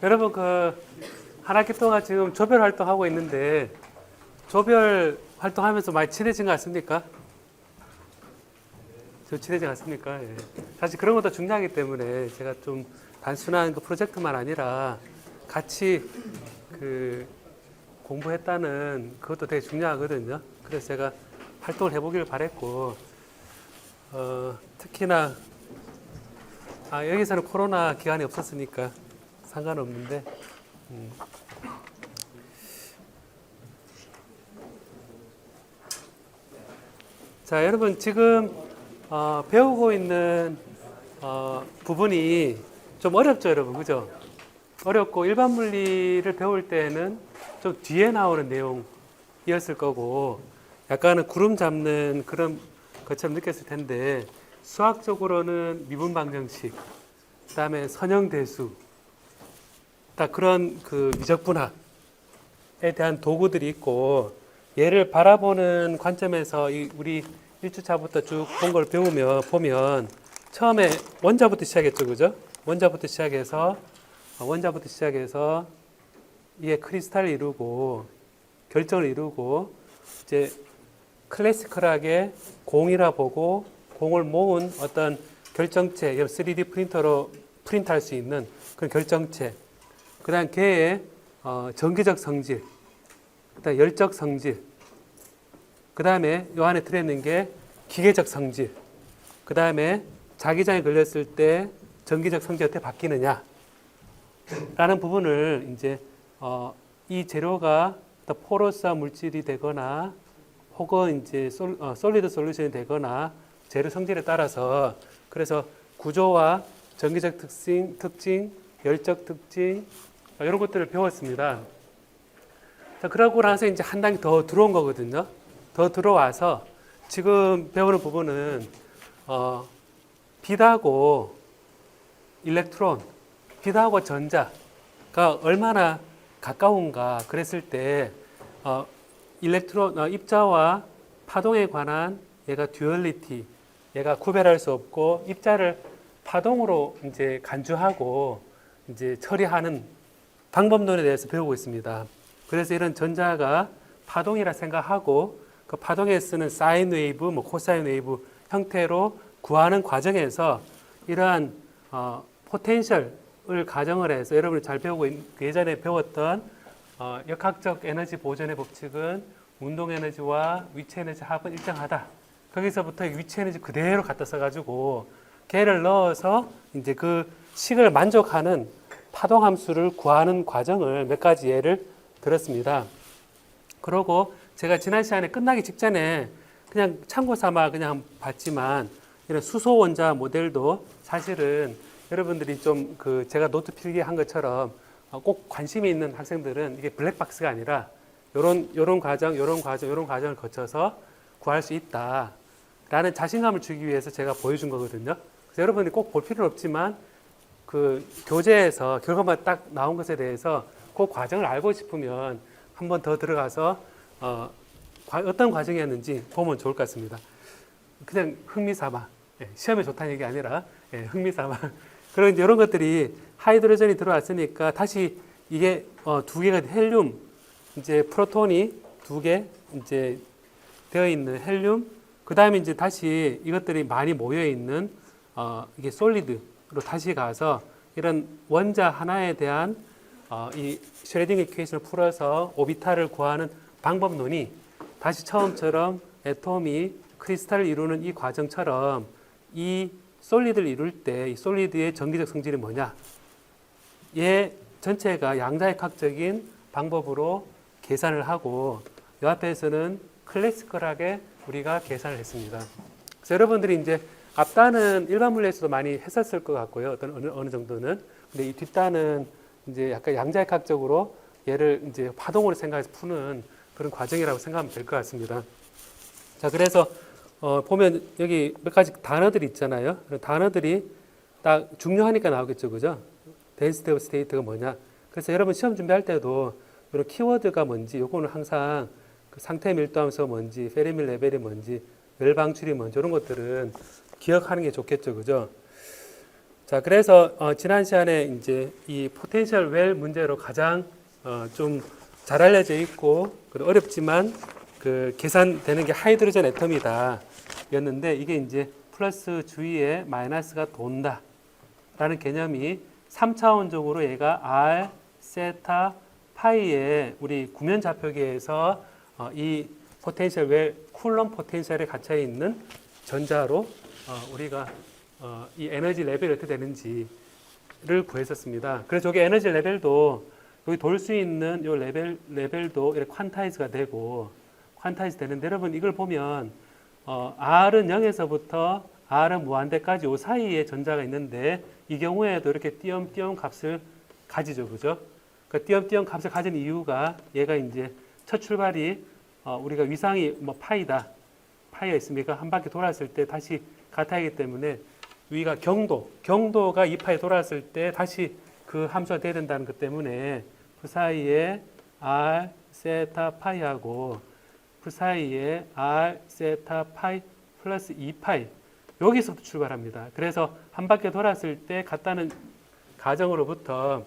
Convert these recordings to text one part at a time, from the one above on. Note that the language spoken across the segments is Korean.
여러분 한 학기 동안 지금 조별 활동하고 있는데 조별 활동하면서 많이 친해진 것 같습니까? 좀 친해진 것 같습니까? 예. 사실 그런 것도 중요하기 때문에 제가 좀 단순한 그 프로젝트만 아니라 같이 공부했다는 그것도 되게 중요하거든요. 그래서 제가 활동을 해보길 바랬고, 특히나 여기서는 코로나 기간이 없었으니까 상관없는데, 자, 여러분 지금 배우고 있는 부분이 좀 어렵죠, 여러분, 그죠? 어렵고 일반 물리를 배울 때는 좀 뒤에 나오는 내용이었을 거고, 약간은 구름 잡는 그런 것처럼 느꼈을 텐데, 수학적으로는 미분 방정식, 그다음에 선형대수, 딱 그런 미적분학에 대한 도구들이 있고, 얘를 바라보는 관점에서 우리 1주차부터 쭉 본 걸 보면 처음에 원자부터 시작했죠, 그죠? 원자부터 시작해서 이게 크리스탈을 이루고 결정을 이루고 이제 클래시컬하게 공이라 보고 공을 모은 어떤 결정체, 3D 프린터로 프린트할 수 있는 그런 결정체, 그다음 걔의 전기적 성질, 그다음 열적 성질, 그다음에 이 안에 들어있는 게 기계적 성질, 그다음에 자기장에 걸렸을 때 전기적 성질이 어떻게 바뀌느냐 라는 부분을 이제 이 재료가 포러스한 물질이 되거나 혹은 이제 솔리드 솔루션이 되거나 재료 성질에 따라서 그래서 구조와 전기적 특징, 열적 특징 이런 것들을 배웠습니다. 자, 그러고 나서 이제 한 단계 더 들어온 거거든요. 더 들어와서 지금 배우는 부분은 빛하고 일렉트론, 빛하고 전자가 얼마나 가까운가 그랬을 때 입자와 파동에 관한 얘가 듀얼리티, 얘가 구별할 수 없고 입자를 파동으로 이제 간주하고 이제 처리하는 방법론에 대해서 배우고 있습니다. 그래서 이런 전자가 파동이라 생각하고 그 파동에 쓰는 사인 웨이브, 코사인 웨이브 형태로 구하는 과정에서 이러한 포텐셜을 가정을 해서 여러분이 잘 배우고 예전에 배웠던 역학적 에너지 보존의 법칙은 운동 에너지와 위치 에너지 합은 일정하다. 거기서부터 위치 에너지 그대로 갖다 써가지고 걔를 넣어서 이제 그 식을 만족하는 파동 함수를 구하는 과정을 몇 가지 예를 들었습니다. 그러고 제가 지난 시간에 끝나기 직전에 그냥 참고 삼아 그냥 봤지만 이런 수소 원자 모델도 사실은 여러분들이 좀 제가 노트 필기한 것처럼 꼭 관심이 있는 학생들은 이게 블랙박스가 아니라 요런 과정을 거쳐서 구할 수 있다라는 자신감을 주기 위해서 제가 보여준 거거든요. 그래서 여러분이 꼭 볼 필요는 없지만 교재에서 결과만 딱 나온 것에 대해서 그 과정을 알고 싶으면 한 번 더 들어가서 어떤 과정이었는지 보면 좋을 것 같습니다. 그냥 흥미삼아, 시험에 좋다는 얘기 아니라 흥미삼아. 그리고 이제 이런 것들이 하이드로전이 들어왔으니까 다시 이게 두 개가 헬륨, 이제 프로톤이 두 개 이제 되어 있는 헬륨, 그 다음에 이제 다시 이것들이 많이 모여 있는 이게 솔리드로 다시 가서 이런 원자 하나에 대한 이 슈레딩거 이퀘이션을 풀어서 오비탈을 구하는 방법론이 다시 처음처럼 애톰이 크리스탈을 이루는 이 과정처럼 이 솔리드를 이룰 때 이 솔리드의 전기적 성질이 뭐냐? 얘 전체가 양자역학적인 방법으로 계산을 하고 이 앞에서는 클래시컬하게 우리가 계산을 했습니다. 그래서 여러분들이 이제 앞단은 일반 물리에서도 많이 했었을 것 같고요. 어느 정도는. 근데 이 뒷단은 이제 약간 양자역학적으로 얘를 이제 파동으로 생각해서 푸는 그런 과정이라고 생각하면 될 것 같습니다. 자, 그래서 보면 여기 몇 가지 단어들이 있잖아요. 단어들이 딱 중요하니까 나오겠죠, 그죠? density of state가 뭐냐? 그래서 여러분 시험 준비할 때도 이런 키워드가 뭔지, 요거는 항상 그 상태 밀도함수가 뭔지, 페르미 레벨이 뭔지, 열 방출이 뭔지 이런 것들은 기억하는 게 좋겠죠, 그죠? 자, 그래서 지난 시간에 이제 이 포텐셜 웰 문제로 가장 좀 잘 알려져 있고 어렵지만 그 계산되는 게 하이드로젠 애텀이다 였는데, 이게 이제 플러스 주위에 마이너스가 돈다 라는 개념이 3차원적으로 얘가 R, 세타, 파이의 우리 구면 좌표계에서 이 포텐셜 웰 쿨럼 포텐셜에 갇혀 있는 전자로 우리가 이 에너지 레벨이 어떻게 되는지를 구했었습니다. 그래서 저기 에너지 레벨도 여기 돌 수 있는 요 레벨도 이렇게 퀀타이즈가 되고 퀀타이즈 되는데, 여러분 이걸 보면 R은 0에서부터 R은 무한대까지 요 사이에 전자가 있는데, 이 경우에도 이렇게 띄엄띄엄 값을 가지죠, 그죠? 그 띄엄띄엄 값을 가진 이유가 얘가 이제 첫 출발이 우리가 위상이 뭐 파이가 있으니까 한 바퀴 돌았을 때 다시 같아이기 때문에 위가 경도가 2파에 돌았을 때 다시 그 함수가 돼야 된다는 것 때문에 그 사이에 R 세타 파이하고 그 사이에 R 세타 파이 플러스 2파이 여기서부터 출발합니다. 그래서 한 바퀴 돌았을 때 같다는 가정으로부터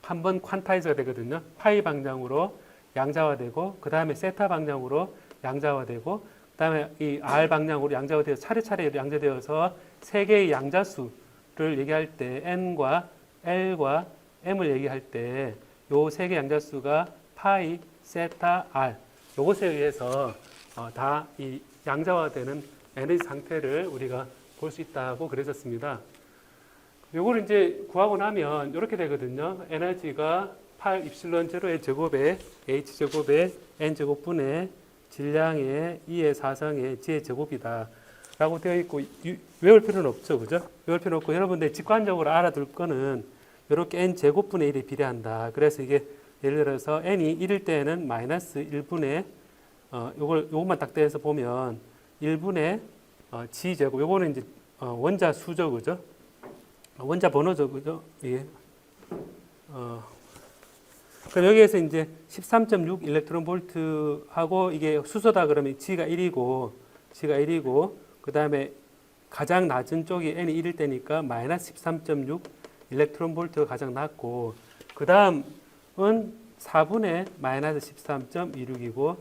한번 퀀타이즈가 되거든요. 파이 방향으로 양자화되고, 그 다음에 세타 방향으로 양자화되고, 그 다음에 이 R 방향으로 양자화되어서 차례차례 양자되어서 세 개의 양자수를 얘기할 때 N과 L과 M을 얘기할 때 요 세 개 양자수가 파이, 세타, R 요것에 의해서 다 이 양자화되는 에너지 상태를 우리가 볼 수 있다고 그랬었습니다. 요거를 이제 구하고 나면 이렇게 되거든요. 에너지가 8 입실론 제로의 제곱에 H 제곱에 N 제곱분의 질량의 2의 4성의 G의 제곱이다 라고 되어 있고, 외울 필요는 없죠, 그죠? 외울 필요는 없고, 여러분들 직관적으로 알아둘 거는 이렇게 N 제곱분의 1이 비례한다. 그래서 이게 예를 들어서 N이 1일 때는 마이너스 1분의 요것만 딱 떼서 보면 1분의 G 제곱, 요거는 이제 원자 수죠, 그죠? 원자 번호죠, 그죠? 예. 그럼 여기에서 이제 13.6 일렉트론 볼트 하고, 이게 수소다 그러면 G가 1이고, 그 다음에 가장 낮은 쪽이 N이 1일 때니까 마이너스 13.6 일렉트론 볼트가 가장 낮고, 그 다음은 4분의 마이너스 13.26이고,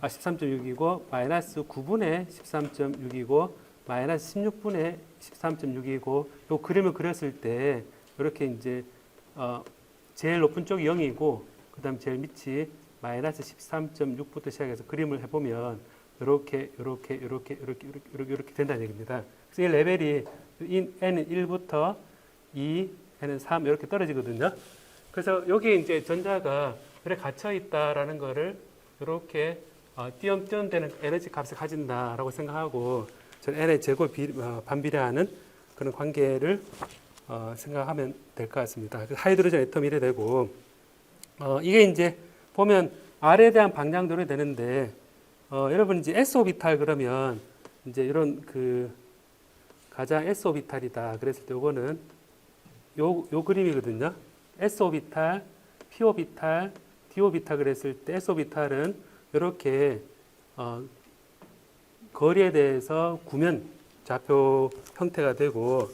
13.6이고, 마이너스 9분의 13.6이고, 마이너스 16분의 13.6이고, 요 그림을 그렸을 때 이렇게 이제 제일 높은 쪽이 0이고, 그 다음 제일 밑이 마이너스 13.6부터 시작해서 그림을 해보면 이렇게 된다는 얘기입니다. 그래서 이 레벨이 N은 1부터 2, N은 3 이렇게 떨어지거든요. 그래서 여기에 이제 전자가 이렇게 갇혀 있다라는 거를 이렇게 띄엄띄엄 되는 에너지 값을 가진다라고 생각하고, 저는 N의 제곱 반비례하는 그런 관계를 생각하면 될 것 같습니다. 하이드로젠 애텀이 이래 되고, 이게 이제 보면 R에 대한 방향도 이래 되는데, 여러분 이제 S 오비탈 그러면 이제 이런 그 가장 S 오비탈이다 그랬을 때 요거는 요 그림이거든요. S 오비탈, P 오비탈, D 오비탈 그랬을 때 S 오비탈은 이렇게 거리에 대해서 구면 좌표 형태가 되고,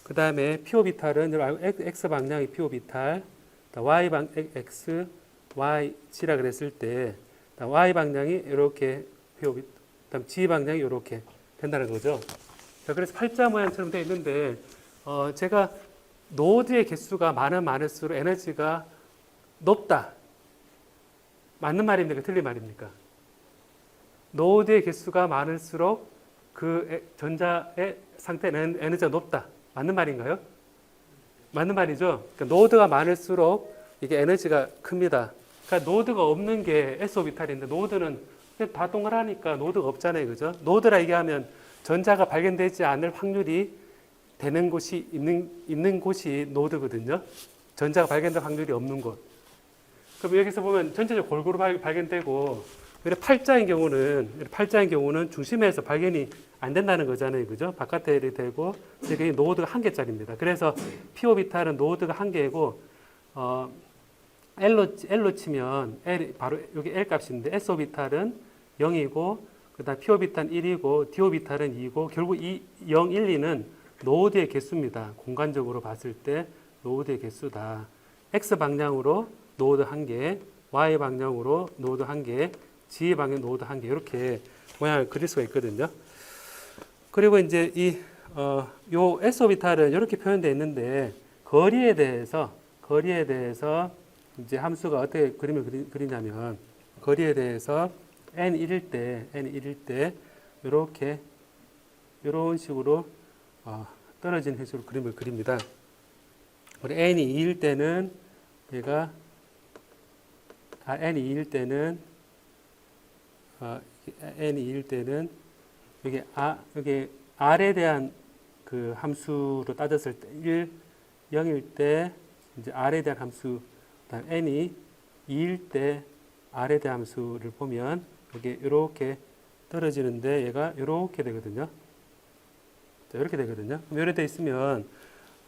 그 다음에 P 오비탈은 X 방향이 P 오비탈, Y 방 X, Y, G라 그랬을 때 Y 방향이 이렇게 P 오비탈, 그다음 G 방향이 이렇게 된다는 거죠. 자, 그래서 팔자 모양처럼 되어 있는데, 제가 노드의 개수가 많을수록 에너지가 높다. 맞는 말입니까? 틀린 말입니까? 노드의 개수가 많을수록 그 전자의 상태는 에너지가 높다. 맞는 말인가요? 맞는 말이죠. 그러니까 노드가 많을수록 이게 에너지가 큽니다. 그러니까 노드가 없는 게 S 오비탈인데, 노드는 그냥 다 동그라니까 노드가 없잖아요, 그죠? 노드라 얘기하면 전자가 발견되지 않을 확률이 되는 곳이 있는 곳이 노드거든요. 전자가 발견될 확률이 없는 곳. 그럼 여기서 보면 전체적으로 골고루 발견되고, 팔자인 경우는 중심에서 발견이 안 된다는 거잖아요, 그죠? 바깥에 되고, 이게 노드가 1개짜리입니다. 그래서 P 오비탈은 노드가 1개고, L로 치면 L, 바로 여기 L 값인데, S 오비탈은 0이고, 그 다음 P 오비탈은 1이고, D 오비탈은 2이고, 결국 이 0, 1, 2는 노드의 개수입니다. 공간적으로 봤을 때 노드의 개수다. X 방향으로 노드 1개, Y 방향으로 노드 1개, Z 방향 노드 1개 이렇게 모양을 그릴 수가 있거든요. 그리고 이제 요 S 오비탈은 이렇게 표현되어 있는데 거리에 대해서 이제 함수가 어떻게 그림을 그리냐면 거리에 대해서 n 1일 때 이렇게 이런 식으로 떨어진 해수로 그림을 그립니다. 우리 n이 2일 때는 얘가 n이 2일 때는 여기 r에 대한 그 함수로 따졌을 때 1, 0일 때 이제 r에 대한 함수, 그다음 n이 2일 때 r에 대한 함수를 보면 이게 이렇게 떨어지는데 얘가 이렇게 되거든요. 자, 이렇게 되거든요. 그럼 이렇게 돼 있으면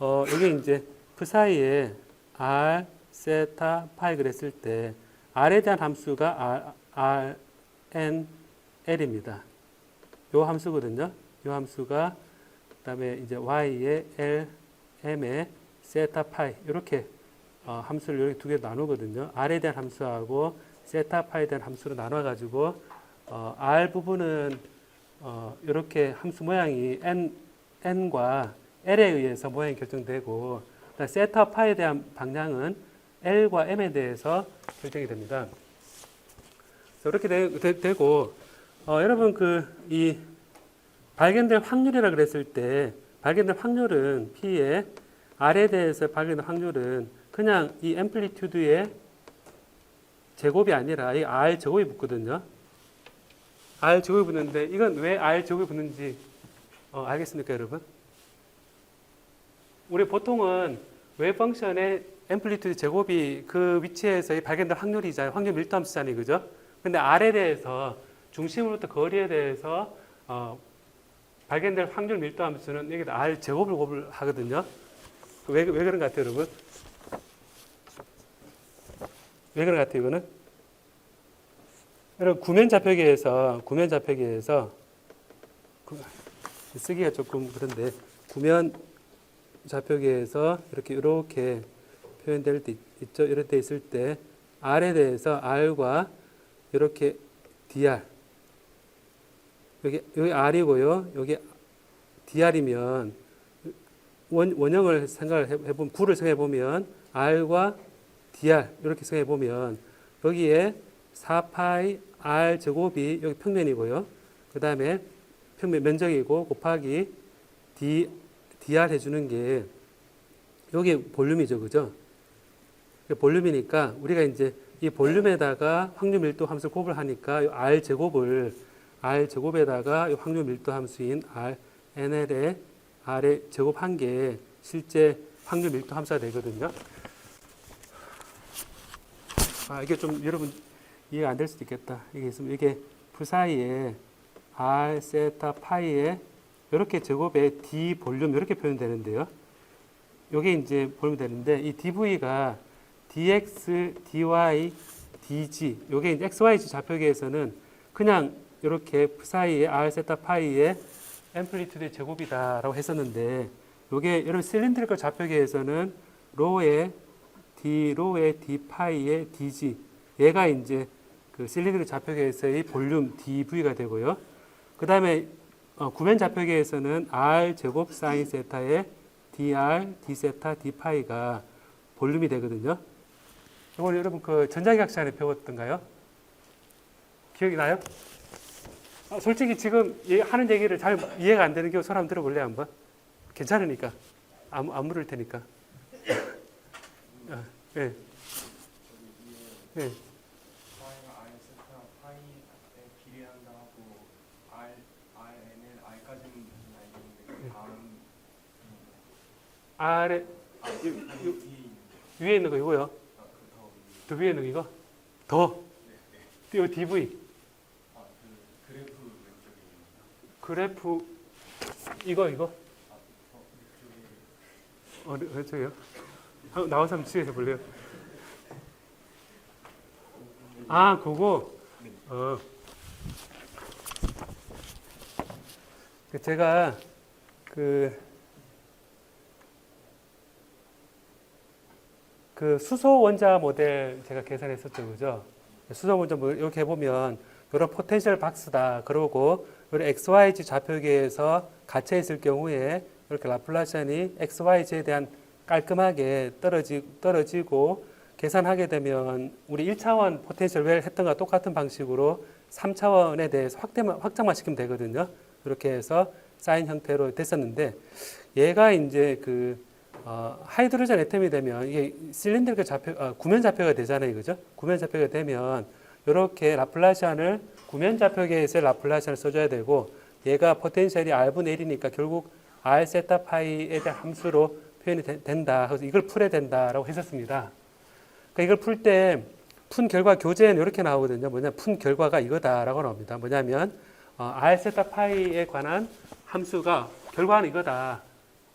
여기 이제 그 사이에 r, 세타, 파이 그랬을 때 r에 대한 함수가 r, n, l입니다. 요 함수거든요. 요 함수가 그다음에 이제 y에 l, m에 세타, 파이 이렇게 함수를 이렇게 두 개 나누거든요. r에 대한 함수하고 세타, 파이에 대한 함수로 나눠 가지고 r 부분은 이렇게 함수 모양이 n과 l에 의해서 모양이 결정되고 세타, 파이에 대한 방향은 l과 m에 대해서 결정이 됩니다. 이렇게 되고 여러분 이 발견될 확률이라 그랬을 때 발견될 확률은 P의 R에 대해서 발견될 확률은 그냥 이 앰플리튜드의 제곱이 아니라 이 R 제곱이 붙거든요. R 제곱이 붙는데 이건 왜 R 제곱이 붙는지 알겠습니까, 여러분? 우리 보통은 웨이브 펑션의 앰플리튜드 제곱이 그 위치에서의 발견될 확률이잖아요. 확률 밀도 함수잖아요, 그죠? 근데 R에 대해서 중심으로부터 거리에 대해서 발견될 확률 밀도 함수는 여기다 R 제곱을 곱을 하거든요. 왜 그런 것 같아요, 여러분? 왜 그런 것 같아요, 이거는? 여러분, 구면 좌표계에서 쓰기가 조금 그런데 구면 좌표계에서 이렇게 표현될 때 있죠. 이럴 때 있을 때 R에 대해서 R과 이렇게 dr 여기 R이고요. 여기 dr이면 원형을 생각을 해보면 구를 생각해 보면 R과 dr 이렇게 생각해 보면 여기에 4파이 R 제곱이 여기 평면이고요. 그 다음에 평면 면적이고 곱하기 dr 해주는 게 여기 볼륨이죠, 그죠? 볼륨이니까 우리가 이제 이 볼륨에다가 확률 밀도 함수를 곱을 하니까 이 R 제곱에다가 이 확률 밀도 함수인 NL의 R의 제곱한 게 실제 확률 밀도 함수가 되거든요. 이게 좀 여러분 이해가 안 될 수도 있겠다. 이게 있으면 이게 그 사이에 R, 세타, 파이에 이렇게 제곱에 D 볼륨 이렇게 표현되는데요. 이게 이제 볼륨이 되는데 이 dV가 dx, dy, dg 이게 이제 xyz 좌표계에서는 그냥 이렇게 사이에 r 세타 파이의 앰플리튜드의 제곱이다라고 했었는데 이게 여러분 실린드리컬 좌표계에서는 로의 d 파이의 dg 얘가 이제 그 실린드리컬 좌표계에서의 볼륨 dv가 되고요. 그 다음에 구면 좌표계에서는 r 제곱 사인 세타의 dr, d 세타, d 파이가 볼륨이 되거든요. 이걸 여러분 그 전자기학 시간에 배웠던가요? 기억이 나요? 솔직히 지금 하는 얘기를 잘 이해가 안 되는 경우 손 한번 들어볼래요, 한번? 괜찮으니까. 안 물을 테니까. 네. 네. 아래 위에 있는 거 이거요? 더 위에 있는 거 이거? 더? 이 DV 그래프 이거? 저기요? 나와서 한번 지혜해 볼래요? 그거? 제가 그 수소 원자 모델 제가 계산했었죠, 그죠? 수소 원자 모델 이렇게 해보면 이런 포텐셜 박스다. 그러고 우리 XYZ 좌표계에서 갇혀 있을 경우에 이렇게 라플라시안이 XYZ에 대한 깔끔하게 떨어지고 계산하게 되면 우리 1차원 포텐셜 웰 했던 거와 똑같은 방식으로 3차원에 대해서 확장만 시키면 되거든요. 이렇게 해서 사인 형태로 됐었는데 얘가 이제 하이드로젠 애텀이 되면 이게 실린더리컬 구면 좌표가 되잖아요. 그죠? 구면 좌표가 되면 이렇게 라플라시안을 구면 좌표계에서 라플라시안을 써줘야 되고 얘가 포텐셜이 R분의 1이니까 결국 R 세타 파이에 대한 함수로 표현이 된다. 그래서 이걸 풀어야 된다라고 했었습니다. 그러니까 이걸 풀 때 푼 결과 교재는 이렇게 나오거든요. 푼 결과가 이거다라고 나옵니다. 뭐냐면 R 세타 파이에 관한 함수가 결과는 이거다.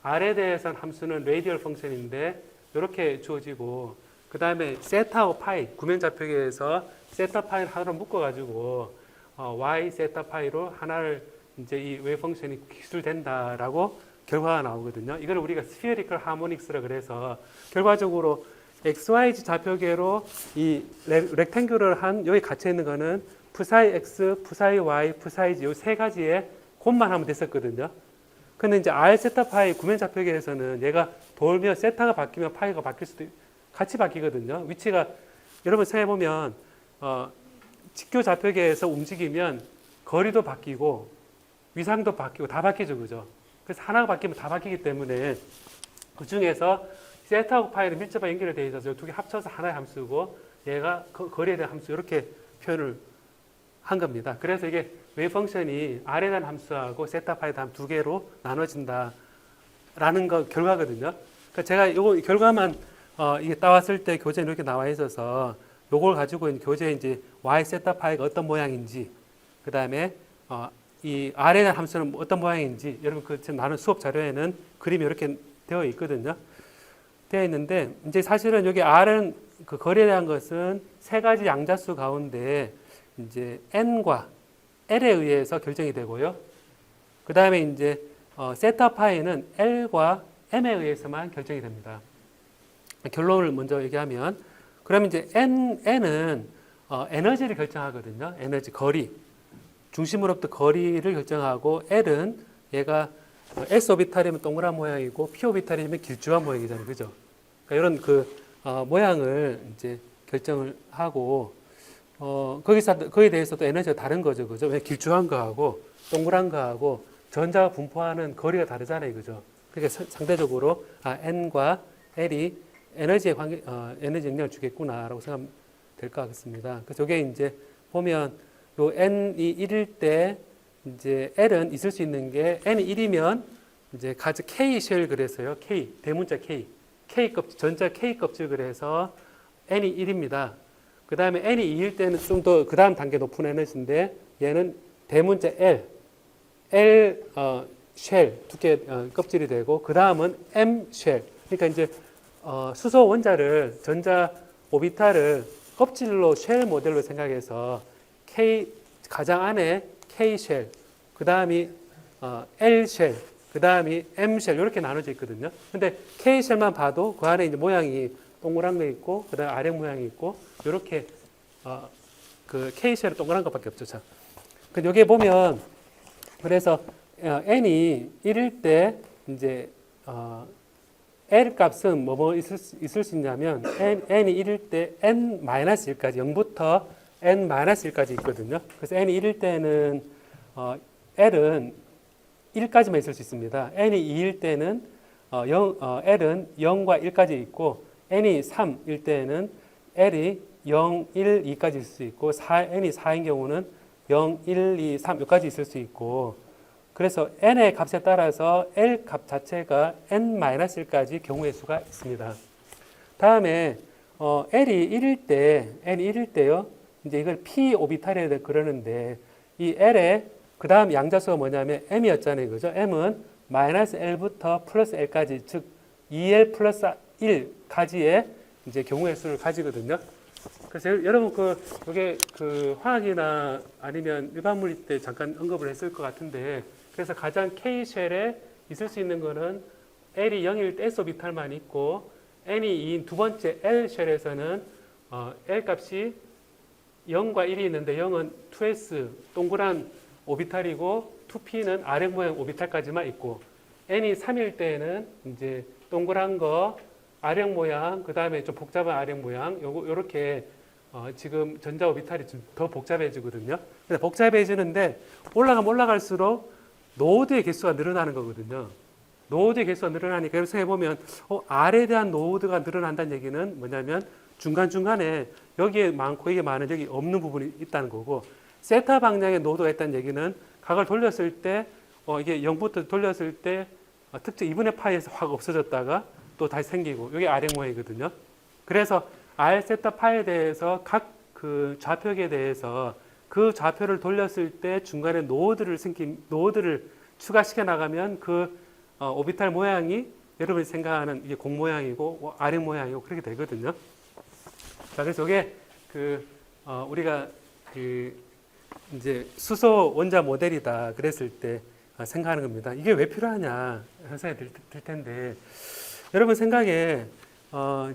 R에 대해서는 함수는 레디얼 펑션인데 이렇게 주어지고 그 다음에 세타하고 파이 구면 좌표계에서 세타 파이를 하나로 묶어가지고 Y 세타 파이로 하나를 이제 이 웨이브 펑션이 기술된다라고 결과가 나오거든요. 이걸 우리가 스피어리컬 하모닉스라 그래서 결과적으로 XYZ 좌표계로 이 렉탱귤을 여기 갇혀 있는 거는 푸사이 X, 푸사이 Y, 푸사이 Z 이 세 가지의 곱만 하면 됐었거든요. 근데 이제 R 세타 파이 구면 좌표계에서는 얘가 돌면 세타가 바뀌면 파이가 바뀔 수도 같이 바뀌거든요. 위치가 여러분 생각해 보면 직교 좌표계에서 움직이면 거리도 바뀌고 위상도 바뀌고 다 바뀌죠, 그죠? 그래서 하나가 바뀌면 다 바뀌기 때문에 그 중에서 세타하고 파이는 밀접하게 연결이 되어 있어서 두 개 합쳐서 하나의 함수고 얘가 거리에 대한 함수 이렇게 표현을 한 겁니다. 그래서 이게 웨이브 펑션이 R에 대한 함수하고 세타 파이에 대한 두 개로 나눠진다라는 거 결과거든요. 그러니까 제가 요거 결과만 이게 따왔을 때 교재에 이렇게 나와 있어서 요걸 가지고 교재에 이제 Y 세타 파이가 어떤 모양인지 그 다음에 이 R에 대한 함수는 어떤 모양인지 여러분 지금 나눈 수업 자료에는 그림이 이렇게 되어 있거든요. 되어 있는데 이제 사실은 여기 R은 그 거리에 대한 것은 세 가지 양자수 가운데 이제 N과 L에 의해서 결정이 되고요. 그 다음에 이제 세타 파이는 L과 M에 의해서만 결정이 됩니다. 결론을 먼저 얘기하면 그러면 이제 N은 에너지를 결정하거든요. 에너지 거리 중심으로부터 거리를 결정하고 L은 얘가 S 오비탈이면 동그란 모양이고 P 오비탈이면 길쭉한 모양이잖아요, 그죠? 그러니까 이런 모양을 이제 결정을 하고 거기에 대해서도 에너지가 다른 거죠, 그죠? 왜 길쭉한 거하고 동그란 거하고 전자가 분포하는 거리가 다르잖아요, 그죠? 그러니까 상대적으로 N과 L이 에너지의 에너지 영향을 주겠구나라고 생각하면 될 것 같습니다. 그래서 저게 이제 보면 요 N이 1일 때 이제 L은 있을 수 있는 게 N이 1이면 이제 가지 K 쉘 그래서요. K 대문자 K 껍질 전자 K 껍질 그래서 N이 1입니다. 그 다음에 N이 2일 때는 좀 더 그 다음 단계 높은 에너지인데 얘는 대문자 L 쉘 두께 껍질이 되고 그 다음은 M 쉘 그러니까 이제 수소 원자를 전자 오비탈을 껍질로 쉘 모델로 생각해서 K 가장 안에 K 쉘 그 다음이 L 쉘 그 다음이 M 쉘 이렇게 나눠져 있거든요. 근데 K 쉘만 봐도 그 안에 이제 모양이 동그란 거 있고 그 다음에 아래 모양이 있고 이렇게 그 K 쉘은 동그란 것밖에 없죠. 자, 그 여기에 보면 그래서 N이 1일 때 이제 L 값은 뭐 있을 수 있냐면 N이 1일 때 N-1까지 0부터 N-1까지 있거든요. 그래서 N이 1일 때는 L은 1까지만 있을 수 있습니다. N이 2일 때는 L은 0과 1까지 있고 N이 3일 때는 L이 0, 1, 2까지 있을 수 있고 N이 4인 경우는 0, 1, 2, 3 여기까지 있을 수 있고 그래서 n의 값에 따라서 L 값 자체가 n-1까지 경우의 수가 있습니다. 다음에 N이 1일 때요. 이제 이걸 P 오비탈이라 그러는데 이 L의 그 다음 양자수가 뭐냐면 M이었잖아요. 그죠? M은 마이너스 L부터 플러스 L까지 즉 2L 플러스 1까지의 이제 경우의 수를 가지거든요. 그래서 여러분 이게 화학이나 아니면 일반 물리 때 잠깐 언급을 했을 것 같은데 그래서 가장 K 쉘에 있을 수 있는 거는 L이 0일 때 S 오비탈만 있고 n이 2인 두 번째 L 쉘에서는 L 값이 0과 1이 있는데 0은 2s 동그란 오비탈이고 2p는 R형 모양 오비탈까지만 있고 n이 3일 때에는 이제 동그란 거 R형 모양 그 다음에 좀 복잡한 R형 모양 요렇게 지금 전자 오비탈이 좀 더 복잡해지거든요. 근데 복잡해지는데 올라가면 올라갈수록 노드의 개수가 늘어나는 거거든요. 노드의 개수가 늘어나니까 여기서 해보면 R에 대한 노드가 늘어난다는 얘기는 뭐냐면 중간중간에 여기에 많고 이게 많은 여기 없는 부분이 있다는 거고 세타 방향의 노드가 있다는 얘기는 각을 돌렸을 때 이게 0부터 돌렸을 때 특정 2분의 파이에서 확 없어졌다가 또 다시 생기고 이게 R형 모양이거든요. 그래서 R 세타 파이에 대해서 각 그 좌표에 대해서 그 좌표를 돌렸을 때 중간에 노드를 추가시켜 나가면 그 오비탈 모양이 여러분이 생각하는 이게 공 모양이고 R형 모양이고 그렇게 되거든요. 자, 그래서 이게 우리가 이제 수소 원자 모델이다 그랬을 때 생각하는 겁니다. 이게 왜 필요하냐 생각이 들 텐데 여러분 생각에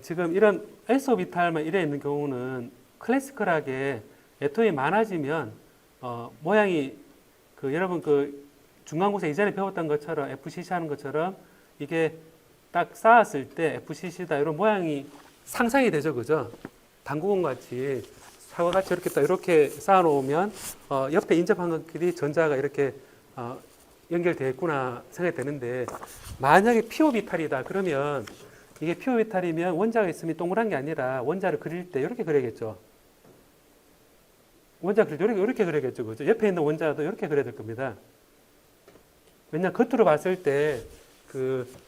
지금 이런 s 오비탈만 이래 있는 경우는 클래시컬하게 애톰이 많아지면 모양이 여러분 중간고사 이전에 배웠던 것처럼 FCC 하는 것처럼 이게 딱 쌓았을 때 FCC다 이런 모양이 상상이 되죠, 그죠? 당구공 같이 사과같이 이렇게 딱 이렇게 쌓아놓으면 옆에 인접한 것끼리 전자가 이렇게 연결되어 있구나 생각이 되는데 만약에 피오비탈이다 그러면 이게 피오비탈이면 원자가 있으면 동그란 게 아니라 원자를 그릴 때 이렇게 그려야겠죠. 원자 그릴 때 이렇게 그려야겠죠, 그죠? 옆에 있는 원자도 이렇게 그려야 될 겁니다. 왜냐 겉으로 봤을 때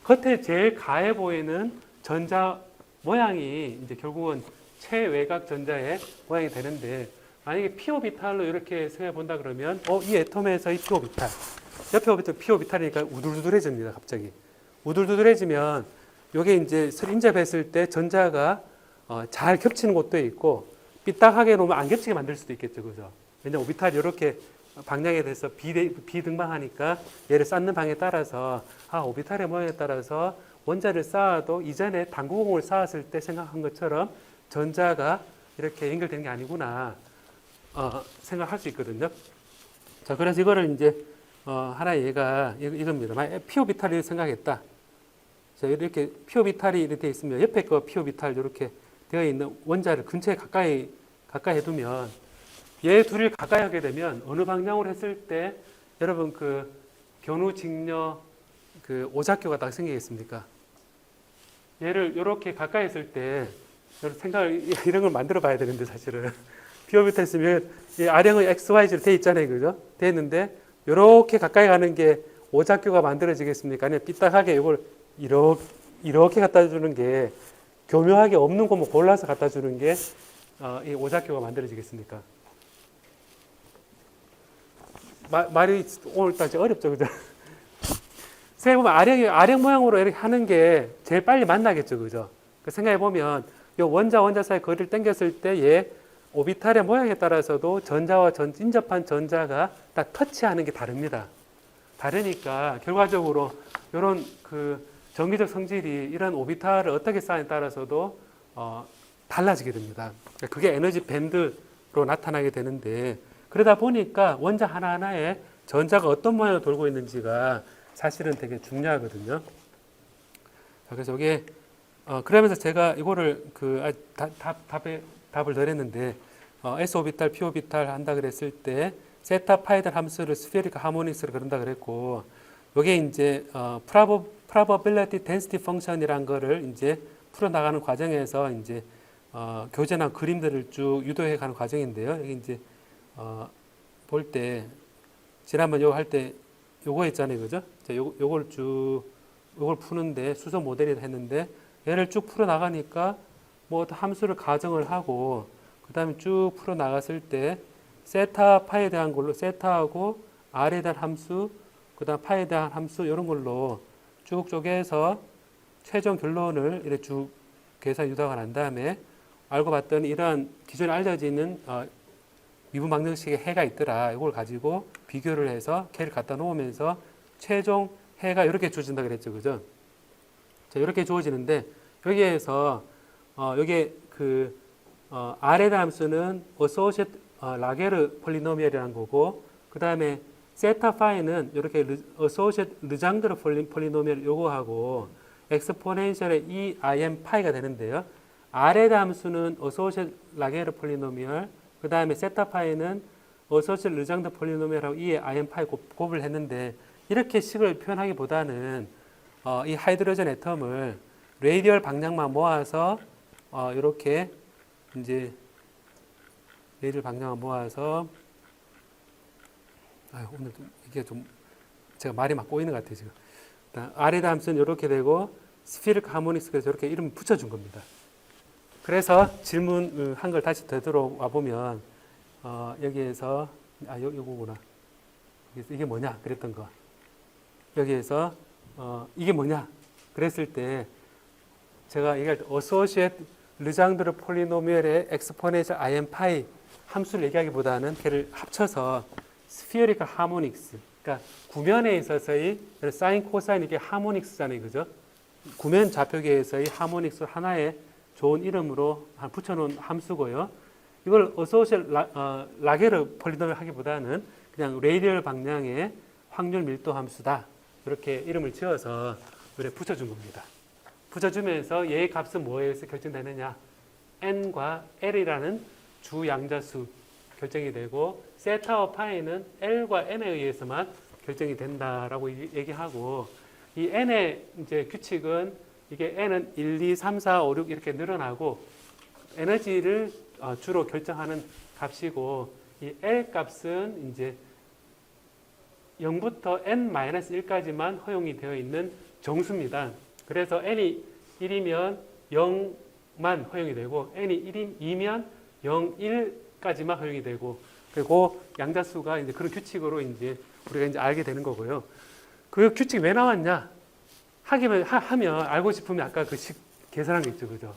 겉에 제일 가해 보이는 전자 모양이 이제 결국은 최외곽 전자의 모양이 되는데 만약에 피오비탈로 이렇게 생각해 본다 그러면 이 애톰에서 이 피오비탈 옆에 오비탈 피오비탈이니까 우둘두둘해집니다. 갑자기 우둘두둘해지면 이게 이제 서로 인접했을 때 전자가 잘 겹치는 곳도 있고 삐딱하게 놓으면 안 겹치게 만들 수도 있겠죠, 그죠? 왜냐 오비탈이 이렇게 방향에 대해서 비등방하니까 얘를 쌓는 방에 따라서 오비탈의 모양에 따라서 원자를 쌓아도 이전에 당구공을 쌓았을 때 생각한 것처럼 전자가 이렇게 연결되는 게 아니구나 생각할 수 있거든요. 자, 그래서 이거를 이제 하나의 예가 이겁니다. 만약 피오비탈을 생각했다. 자, 이렇게 피오비탈이 이렇게 되어 있으면 옆에 거 피오비탈 이렇게 되어 있는 원자를 근처에 가까이 해두면 얘 둘을 가까이 하게 되면 어느 방향으로 했을 때 여러분 견우 직녀 오작교가 딱 생기겠습니까? 얘를 이렇게 가까이 했을 때 이런 걸 만들어 봐야 되는데 사실은 피오비탈 있으면 R형의 XYZ로 돼 있잖아요, 그죠? 돼 있는데 이렇게 가까이 가는 게 오작교가 만들어지겠습니까? 아니면 삐딱하게 이걸 이렇게 갖다 주는 게 교묘하게 없는 곳만 골라서 갖다 주는 게 이 오작교가 만들어지겠습니까? 말이 오늘따라 어렵죠, 그죠? 생각해보면 R형 모양으로 이렇게 하는 게 제일 빨리 만나겠죠, 그죠? 생각해보면 이 원자 사이 거리를 당겼을 때 얘 오비탈의 모양에 따라서도 전자와 인접한 전자가 딱 터치하는 게 다릅니다. 다르니까 결과적으로 이런 전기적 성질이 이런 오비탈을 어떻게 쌓느냐에 따라서도 달라지게 됩니다. 그게 에너지 밴드로 나타나게 되는데 그러다 보니까 원자 하나하나에 전자가 어떤 모양으로 돌고 있는지가 사실은 되게 중요하거든요. 그래서 이게 그러면서 제가 이거를 답을 덜 했는데 S 오비탈, P 오비탈 한다 그랬을 때 세타 파이들 함수를 스피어리컬 하모닉스로 그런다 그랬고 이게 이제 probability density function이란 거를 이제 풀어 나가는 과정에서 이제 교재나 그림들을 쭉 유도해 가는 과정인데요. 여기 이제 볼 때 지난번 요거 할 때 요거 있잖아요, 그죠? 자, 요걸 푸는데 수소 모델이라 했는데 얘를 쭉 풀어 나가니까 뭐 어떤 함수를 가정을 하고 그 다음에 쭉 풀어 나갔을 때 세타 파이에 대한 걸로 세타하고 R에 대한 함수 그 다음 파이에 대한 함수 이런 걸로 쭉 쪼개서 최종 결론을 이렇게 쭉 계산 유도가 난 다음에 알고 봤더니 이러한 기존에 알려져 있는 미분 방정식의 해가 있더라. 이걸 가지고 비교를 해서 걔를 갖다 놓으면서 최종 해가 이렇게 주어진다 그랬죠, 그죠? 자, 이렇게 주어지는데 여기에서 여기 R의 함수는 associate 라게르 폴리노미얼이라는 거고, 그 다음에 세타 파이는 이렇게 associate 르장드르 폴리노미얼 요거하고 엑스포넨셜의 EIM 파이가 되는데요. R의 함수는 associate 라게르 폴리노미얼, 그 다음에 세타 파이는 associate 르장드 폴리노미얼하고 EIM 파이 곱을 했는데, 이렇게 식을 표현하기보다는 이 하이드로젠 애텀을 레이디얼 방향만 모아서 이렇게 이제 레이디얼 방향만 모아서 오늘 이게 좀 제가 말이 막 꼬이는 것 같아요 지금. R의 함수는 이렇게 되고 스피릭 하모닉스에서 이렇게 이름 붙여준 겁니다. 그래서 질문 한 걸 다시 되돌아와 보면 여기에서 요거구나. 이게 뭐냐 그랬던 거. 여기에서 이게 뭐냐 그랬을 때 제가 얘기할 때 associate 르장드르 폴리노미얼의 엑스포넨셜 IM 파이 함수를 얘기하기보다는 걔를 합쳐서 스피어리컬 하모닉스, 그러니까 구면에 있어서의 사인 코사인 이게 하모닉스잖아요, 그죠? 구면 좌표계에서의 하모닉스 하나의 좋은 이름으로 붙여놓은 함수고요. 이걸 associate 라게르 폴리노미얼 하기보다는 그냥 레이디얼 방향의 확률 밀도 함수다. 이렇게 이름을 지어서 이렇게 붙여준 겁니다. 붙여주면서 얘의 값은 뭐에 의해서 결정되느냐? n과 l이라는 주 양자수 결정이 되고, 세타와 파이는 l과 n에 의해서만 결정이 된다라고 얘기하고, 이 n의 이제 규칙은 이게 n은 1, 2, 3, 4, 5, 6 이렇게 늘어나고 에너지를 주로 결정하는 값이고, 이 l 값은 이제 0부터 n-1까지만 허용이 되어 있는 정수입니다. 그래서 n이 1이면 0만 허용이 되고, n이 2면 0, 1까지만 허용이 되고, 그리고 양자수가 이제 그런 규칙으로 이제 우리가 이제 알게 되는 거고요. 그 규칙이 왜 나왔냐? 하면 알고 싶으면 아까 그 식 계산한 게 있죠, 그죠?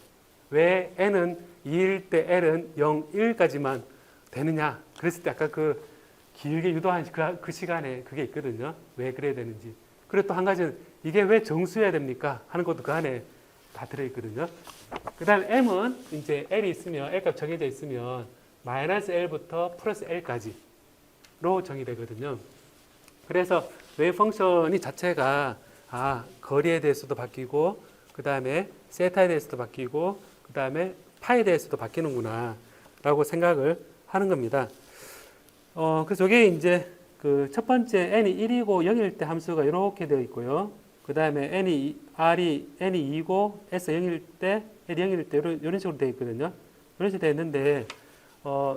왜 n은 2일 때 l은 0, 1까지만 되느냐? 그랬을 때 아까 그 길게 유도한 그 시간에 그게 있거든요. 왜 그래야 되는지. 그리고 또 한 가지는 이게 왜 정수여야 됩니까? 하는 것도 그 안에 다 들어있거든요. 그 다음 m은 이제 l이 있으면, l값 정해져 있으면 마이너스 l부터 플러스 l까지로 정의되거든요. 그래서 웨이브 펑션이 자체가 거리에 대해서도 바뀌고, 그 다음에 세타에 대해서도 바뀌고, 그 다음에 파에 대해서도 바뀌는구나 라고 생각을 하는 겁니다. 그래서 이게 이제 그 첫 번째 n이 1이고 0일 때 함수가 이렇게 되어 있고요. 그 다음에 n이 2고 s 0일 때, l이 0일 때 이런 식으로 되어 있거든요. 이런 식으로 되어 있는데,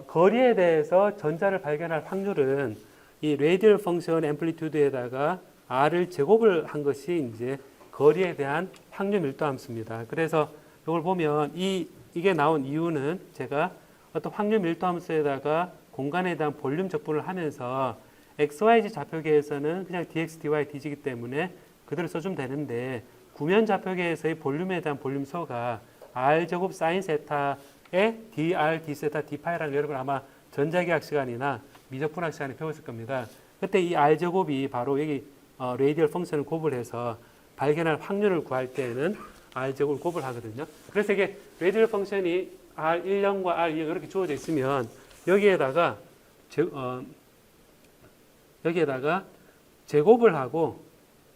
거리에 대해서 전자를 발견할 확률은 이 레이디얼 펑션 앰플리튜드에다가 r을 제곱을 한 것이 이제 거리에 대한 확률 밀도 함수입니다. 그래서 이걸 보면 이게 나온 이유는 제가 어떤 확률 밀도 함수에다가 공간에 대한 볼륨 적분을 하면서 XYZ 좌표계에서는 그냥 dx, dy, dg이기 때문에 그대로 써주면 되는데, 구면 좌표계에서의 볼륨에 대한 볼륨소가 r제곱 사인 세타의 dr, d세타, d파이라는 여러분 아마 전자기학 시간이나 미적분학 시간에 배웠을 겁니다. 그때 이 r제곱이 바로 여기 레이디얼 펑션을 곱을 해서 발견할 확률을 구할 때는 r제곱을 곱을 하거든요. 그래서 이게 레이디얼 펑션이 r1과 r2 이렇게 주어져 있으면 여기에다가 제곱을 하고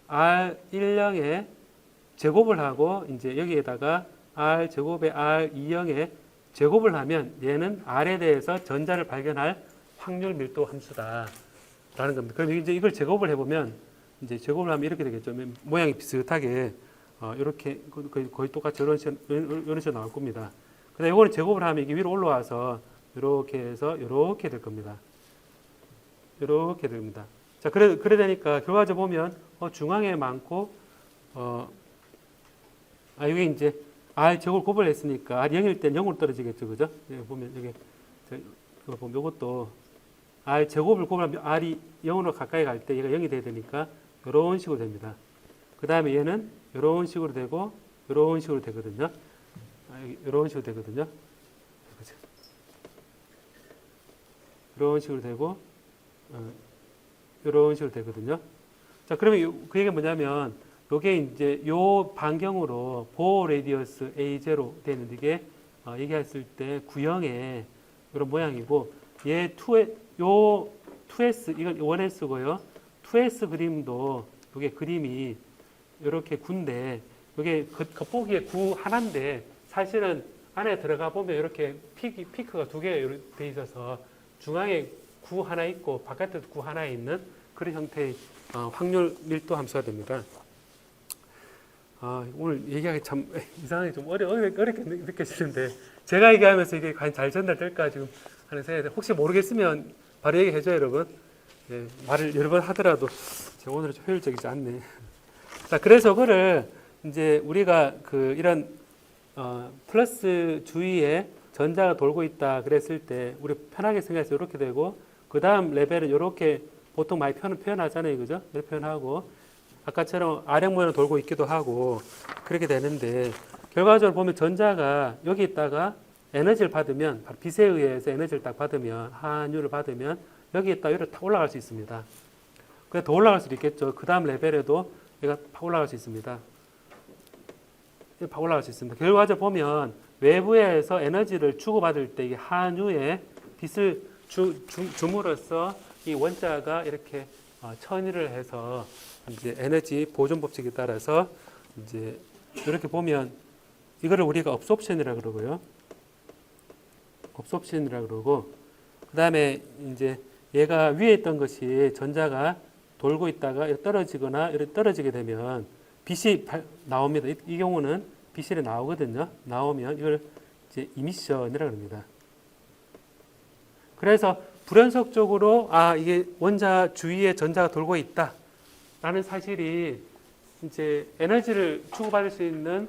R10에 제곱을 하고 이제 여기에다가 R 제곱에 R20에 제곱을 하면 얘는 R에 대해서 전자를 발견할 확률 밀도 함수다라는 겁니다. 그럼 이제 이걸 제곱을 해보면 이제 제곱을 하면 이렇게 되겠죠. 모양이 비슷하게 이렇게 거의 똑같이 이런 식으로 나올 겁니다. 그다음 이거는 제곱을 하면 이게 위로 올라와서 이렇게 해서 이렇게 될 겁니다. 이렇게 됩니다. 자, 그래 되니까 결과적으로 보면 중앙에 많고 여기 이제 R 제곱을 곱을 했으니까 R 0일 때 0으로 떨어지겠죠, 그죠? 여기 보면 이거 보면 이것도 R 제곱을 곱하면 R이 0으로 가까이 갈 때 얘가 0이 돼야 되니까 이런 식으로 됩니다. 그 다음에 얘는 이런 식으로 되고 이런 식으로 되거든요. 이런 식으로 되거든요. 이런 식으로 되고 이런 식으로 되거든요. 자, 그러면 그 얘기가 뭐냐면 요게 이제 요 반경으로 보호 레디어스 A0 되는 이게 얘기했을 때 구형의 이런 모양이고 얘 2S 이건 1S고요. 2S 그림도 요게 그림이 이렇게 구인데 요게 겉보기에 구 하나인데 사실은 안에 들어가 보면 이렇게 피크가 두 개 돼 있어서 중앙에 구 하나 있고 바깥에도 구 하나 있는 그런 형태의 확률 밀도 함수가 됩니다. 오늘 얘기하기 참 이상하게 좀 어렵게 느껴지는데 제가 얘기하면서 이게 과연 잘 전달될까 지금 하는 생각인데 혹시 모르겠으면 바로 얘기해줘요, 여러분. 예, 말을 여러 번 하더라도 제가 오늘은 좀 효율적이지 않네. 자, 그래서 그를 이제 우리가 이런 플러스 주위에 전자가 돌고 있다 그랬을 때 우리 편하게 생각해서 이렇게 되고 그 다음 레벨은 이렇게 보통 많이 표현하잖아요, 그죠? 이렇게 표현하고 아까처럼 아령 모양으로 돌고 있기도 하고 그렇게 되는데 결과적으로 보면 전자가 여기 있다가 에너지를 받으면 바로 빛에 의해서 에너지를 딱 받으면 한유를 받으면 여기 있다가 여기로 탁 올라갈 수 있습니다. 그래 더 올라갈 수도 있겠죠. 그 다음 레벨에도 얘가 팍 올라갈 수 있습니다. 팍 올라갈 수 있습니다. 결과적으로 보면 외부에서 에너지를 주고받을 때 이 한유에 빛을 줌으로써 이 원자가 이렇게 천일을 해서 이제 에너지 보존 법칙에 따라서 이제 이렇게 보면 이거를 우리가 업소프션이라고 그러고요. 업소프션이라고 그러고 그다음에 이제 얘가 위에 있던 것이 전자가 돌고 있다가 이렇게 떨어지거나 이렇게 떨어지게 되면 빛이 나옵니다. 이 경우는 빛이 나오거든요. 나오면 이걸 이제 이미션이라고 합니다. 그래서 불연속적으로 이게 원자 주위에 전자가 돌고 있다라는 사실이 이제 에너지를 주고받을 수 있는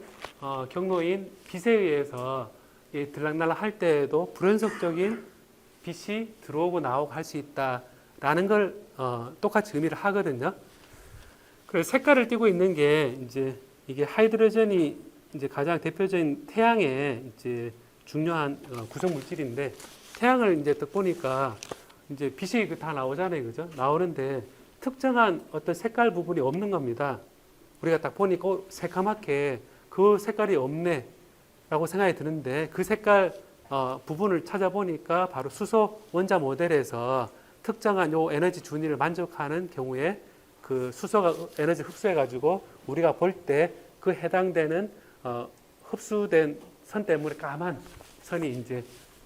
경로인 빛에 의해서 들락날락 할 때에도 불연속적인 빛이 들어오고 나오고 할 수 있다라는 걸 똑같이 의미를 하거든요. 그래서 색깔을 띠고 있는 게 이제 이게 하이드로전이 이제 가장 대표적인 태양의 이제 중요한 구성 물질인데 태양을 이제 딱 보니까 이제 빛이 다 나오잖아요, 그죠? 나오는데 특정한 어떤 색깔 부분이 없는 겁니다. 우리가 딱 보니까 새까맣게 그 색깔이 없네라고 생각이 드는데 그 색깔 부분을 찾아보니까 바로 수소 원자 모델에서 특정한 요 에너지 준위를 만족하는 경우에 그 수소가 에너지 흡수해가지고 우리가 볼 때 그 해당되는 흡수된 선 때문에 까만 선이 이제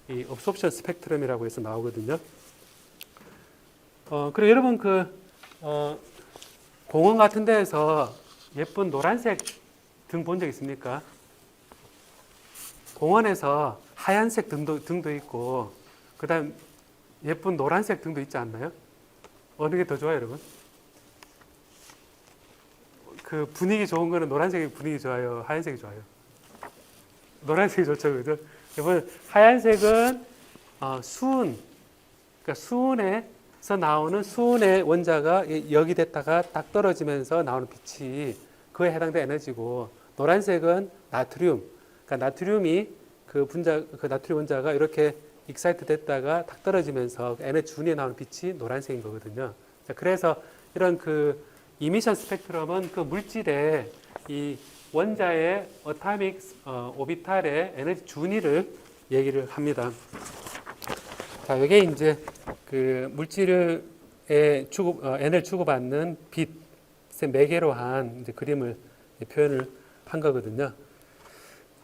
이 업소프션 스펙트럼이라고 해서 나오거든요. 그리고 여러분 공원 같은 데에서 예쁜 노란색 등 본 적 있습니까? 공원에서 하얀색 등도 있고 그다음 예쁜 노란색 등도 있지 않나요? 어느 게 더 좋아요, 여러분? 그 분위기 좋은 거는 노란색이 분위기 좋아요, 하얀색이 좋아요? 노란색이 좋죠, 그죠? 이번 하얀색은 수은, 그러니까 수은에서 나오는 수은의 원자가 역이 됐다가 딱 떨어지면서 나오는 빛이 그에 해당된 에너지고 노란색은 나트륨, 그러니까 나트륨이 그 나트륨 원자가 이렇게 익사이트 됐다가 딱 떨어지면서 에너지 준위에 나오는 빛이 노란색인 거거든요. 자, 그래서 이런 이미션 스펙트럼은 그 물질의 이 원자의 어타믹 오비탈의 에너지 준위를 얘기를 합니다. 자, 이게 이제 그 물질의 에너지 주고받는 빛의 매개로 한 이제 그림을 표현을 한 거거든요.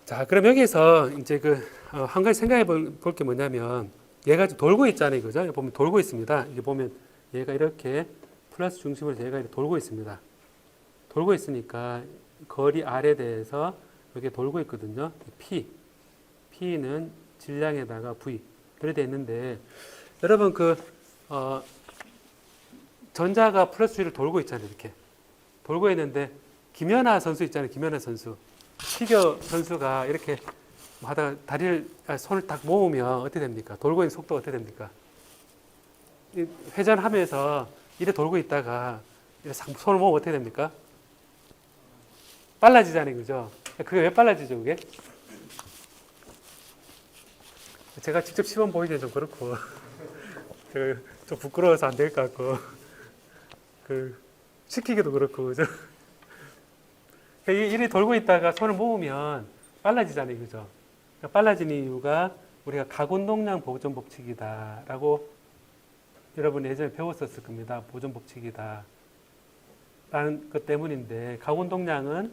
자, 그럼 여기서 이제 한 가지 생각해 볼 게 뭐냐면 얘가 돌고 있잖아요, 그죠? 보면 돌고 있습니다. 이게 보면 얘가 이렇게 플러스 중심으로 얘가 이렇게 돌고 있습니다. 돌고 있으니까 거리 R에 대해서 이렇게 돌고 있거든요. P는 질량에다가 V 이렇게 되어 있는데 여러분 전자가 플러스 V를 돌고 있잖아요. 이렇게 돌고 있는데 김연아 선수 있잖아요. 김연아 선수 피겨 선수가 이렇게 하다가 손을 딱 모으면 어떻게 됩니까? 돌고 있는 속도가 어떻게 됩니까? 회전하면서 이래 돌고 있다가 이래 손을 모으면 어떻게 됩니까? 빨라지잖아요, 그죠? 그게 왜 빨라지죠, 그게? 제가 직접 시범 보이기는 좀 그렇고, 좀 부끄러워서 안 될 것 같고, 시키기도 그렇고, 그죠? 이리 돌고 있다가 손을 모으면 빨라지잖아요, 그죠? 그러니까 빨라지는 이유가 우리가 가운동량 보존 법칙이다라고 여러분 예전에 배웠었을 겁니다. 보존 법칙이다. 라는 것 때문인데 가운동량은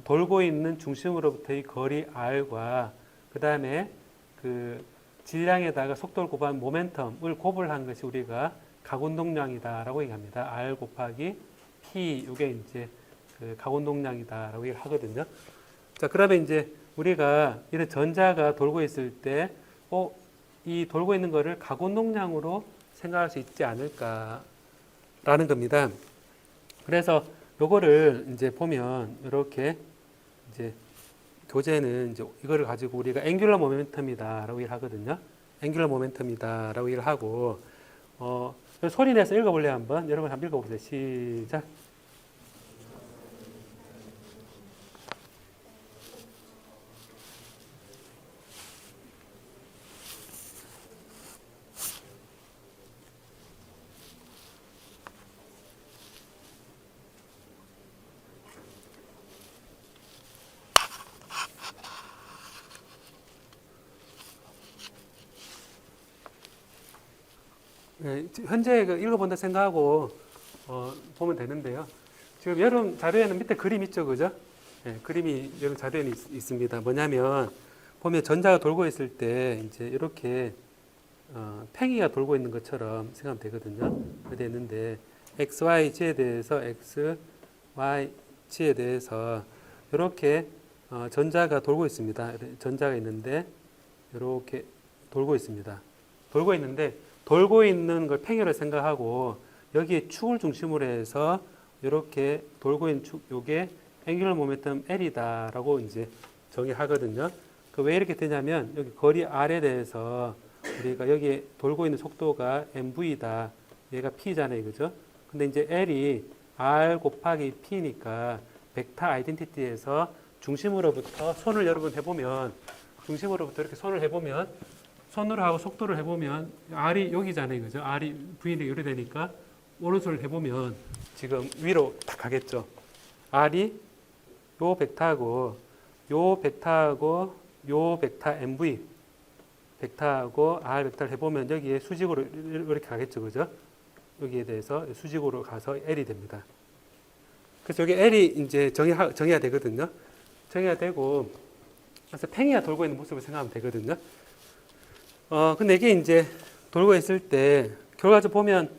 돌고 있는 중심으로부터의 거리 r과 그 다음에 그 질량에다가 속도를 곱한 모멘텀을 곱을 한 것이 우리가 가운동량이다라고 얘기합니다. r 곱하기 p 이게 이제 그 가운동량이다라고 얘기를 하거든요. 자, 그러면 이제 우리가 이런 전자가 돌고 있을 때, 이 돌고 있는 거를 가운동량으로 생각할 수 있지 않을까라는 겁니다. 그래서 요거를 이제 보면 이렇게 이제 교재는 이제 이거를 가지고 우리가 앵귤러 모멘텀이다라고 얘기를 하거든요. 앵귤러 모멘텀이다라고 얘기를 하고 소리 내서 읽어볼래요 한번? 여러분 한번 읽어보세요. 시작. 네, 현재 읽어본다 생각하고 보면 되는데요. 지금 여러분 자료에는 밑에 그림 있죠, 그죠? 네, 그림이 여러분 자료에는 있습니다. 뭐냐면 보면 전자가 돌고 있을 때 이제 이렇게 팽이가 돌고 있는 것처럼 생각하면 되거든요. 그렇게 있는데 x, y, z에 대해서 x, y, z에 대해서 이렇게 전자가 돌고 있습니다. 전자가 있는데 이렇게 돌고 있습니다. 돌고 있는데 돌고 있는 걸 팽이를 생각하고 여기에 축을 중심으로 해서 이렇게 돌고 있는 축, 요게 앵귤러 모멘텀 L이다라고 이제 정의하거든요. 왜 이렇게 되냐면 여기 거리 R에 대해서 우리가 여기 돌고 있는 속도가 mv다. 얘가 p잖아요, 그죠? 근데 이제 L이 R 곱하기 p니까 벡터 아이덴티티에서 중심으로부터 손을 여러분 해보면 중심으로부터 이렇게 손을 해보면 손으로 하고 속도를 해보면 R이 여기잖아요, 그죠? R이 V는 이렇게 되니까 오른손을 해보면 지금 위로 딱 가겠죠. R이 요 벡터하고 요 벡터하고 요 벡터 MV 벡터하고 R 벡터를 해보면 여기에 수직으로 이렇게 가겠죠, 그죠? 여기에 대해서 수직으로 가서 L이 됩니다. 그래서 여기 L이 이제 정의가 되거든요. 정의가 되고 그래서 팽이가 돌고 있는 모습을 생각하면 되거든요. 근데 이게 이제 돌고 있을 때 결과적으로 보면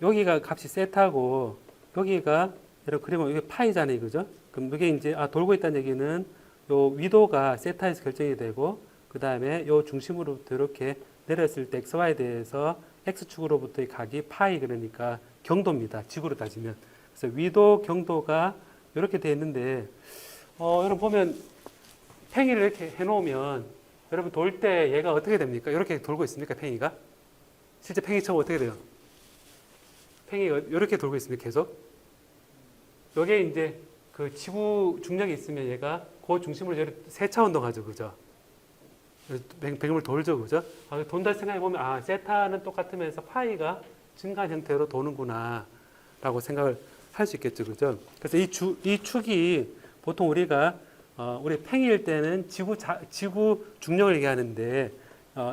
여기가 값이 세타고 여기가 이렇게 그리면 이게 파이잖아요, 그죠? 그럼 이게 이제 돌고 있다는 얘기는 요 위도가 세타에서 결정이 되고 그 다음에 요 중심으로부터 이렇게 내렸을 때 xy에 대해서 x축으로부터의 각이 파이 그러니까 경도입니다. 지구로 따지면. 그래서 위도 경도가 이렇게 되어 있는데 여러분 보면 팽이를 이렇게 해놓으면 여러분 돌 때 얘가 어떻게 됩니까? 이렇게 돌고 있습니까? 팽이가? 실제 팽이처럼 어떻게 돼요? 팽이가 이렇게 돌고 있습니까? 계속? 여기에 이제 그 지구 중력이 있으면 얘가 그 중심으로 세차 운동하죠, 그죠? 백음을 돌죠, 그죠? 돈다 생각해보면, 세타는 똑같으면서 파이가 증가한 형태로 도는구나, 라고 생각을 할 수 있겠죠, 그죠? 그래서 이 축이 보통 우리가 우리 팽이일 때는 지구 중력을 얘기하는데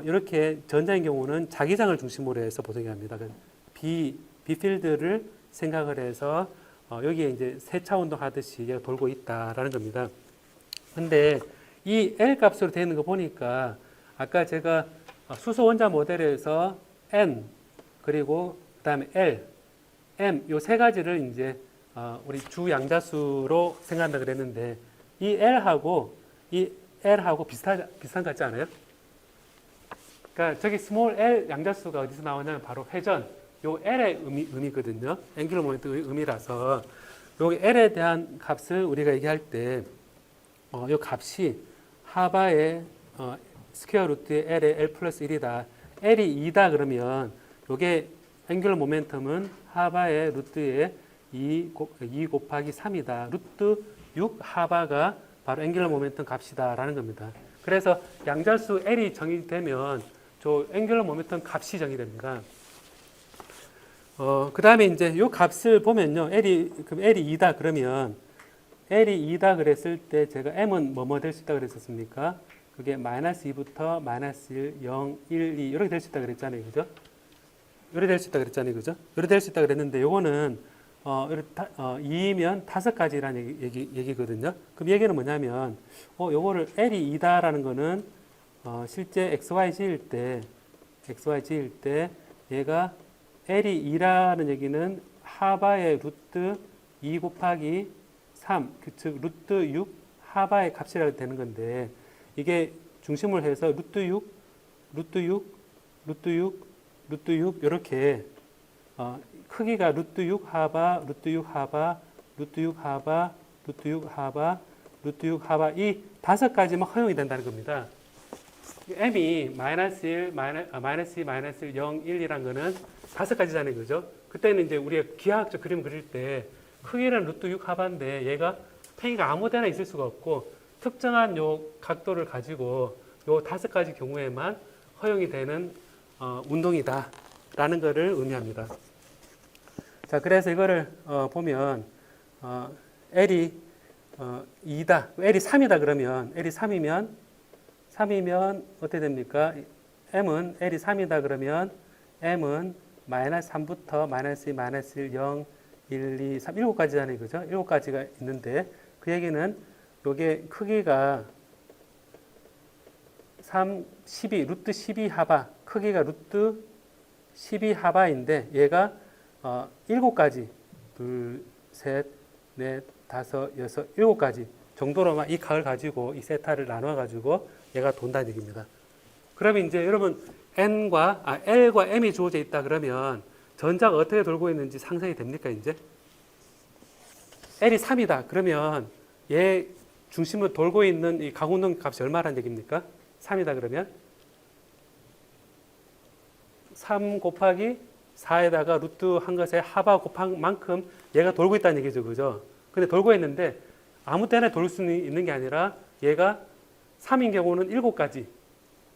이렇게 전자인 경우는 자기장을 중심으로 해서 보통 얘기합니다. 비필드를 생각을 해서 여기에 이제 세차 운동 하듯이 얘가 돌고 있다라는 겁니다. 근데 이 L 값으로 되어 있는 거 보니까 아까 제가 수소 원자 모델에서 N 그리고 그다음에 L, M 요 세 가지를 이제 우리 주 양자수로 생각한다 그랬는데 이 L하고 비슷한 것 같지 않아요? 그러니까 저기 스몰 L 양자수가 어디서 나오냐면 바로 회전 요 L의 의미거든요. 앵귤러 모멘텀 의미라서 요 L에 대한 값을 우리가 얘기할 때 요 값이 하바의 스퀘어 루트의 L의 L 플러스 1이다. L이 2다 그러면 요게 앵귤러 모멘텀은 하바의 루트의 2 곱하기 3이다. 루트 6 하바가 바로 앵귤러 모멘텀 값이다라는 겁니다. 그래서 양자수 L이 정의되면 저 앵귤러 모멘텀 값이 정의됩니다. 그 다음에 이제 요 값을 보면요. L이 2다 그러면 L이 2다 그랬을 때 제가 M은 뭐뭐 될 수 있다 그랬었습니까? 그게 마이너스 2부터 마이너스 1, 0, 1, 2 이렇게 될 수 있다 그랬잖아요. 그죠? 이렇게 될 수 있다 그랬잖아요. 그죠? 이렇게 될 수 있다 그랬는데 요거는 2이면 5가지라는 얘기거든요. 그럼 얘기는 뭐냐면 요거를 L이 2다라는 거는 실제 XYG일 때 얘가 L이 2라는 얘기는 하바의 루트 2 곱하기 3, 즉 루트 6 하바의 값이라고 되는 건데 이게 중심을 해서 루트 6, 루트 6, 루트 6, 루트 6 이렇게 크기가 루트 6 하바, 루트 6 하바, 루트 6 하바, 루트 6 하바, 루트 6 하바 이 5가지만 허용이 된다는 겁니다. m이 마이너스 1, 마이너스 2, 마이너스 1, 0, 1이란 거는 5가지잖아요. 그죠? 그때는 이제 우리가 기하학적 그림 그릴 때 크기는 루트 6 하바인데 얘가 팽이가 아무 데나 있을 수가 없고 특정한 요 각도를 가지고 요 5가지 경우에만 허용이 되는 운동이다 라는 것을 의미합니다. 자, 그래서 이거를 보면 L이 2다, L이 3이다 그러면 L이 3이면 어떻게 됩니까? M은 L이 3이다 그러면 M은 마이너스 3부터 마이너스 2, 마이너스 1, 0, 1, 2, 3, 7가지잖아요. 그죠? 7가지가 있는데 그 얘기는 요게 크기가 3, 12, 루트 12 하바, 크기가 루트 12 하바인데 얘가 7가지, 둘, 셋, 넷, 다섯, 여섯, 7가지 정도로만 이 각을 가지고 이 세타를 나눠 가지고 얘가 돈다는 얘기입니다. 그러면 이제 여러분 L과 M이 주어져 있다 그러면 전자가 어떻게 돌고 있는지 상상이 됩니까? 이제 L이 3이다 그러면 얘 중심으로 돌고 있는 이 각운동 값이 얼마라는 얘기입니까? 3이다 그러면 3 곱하기 4에다가 루트 한 것에 하바 곱한 만큼 얘가 돌고 있다는 얘기죠. 그죠? 근데 돌고 있는데 아무 때나 돌 수는 있는 게 아니라 얘가 3인 경우는 7가지.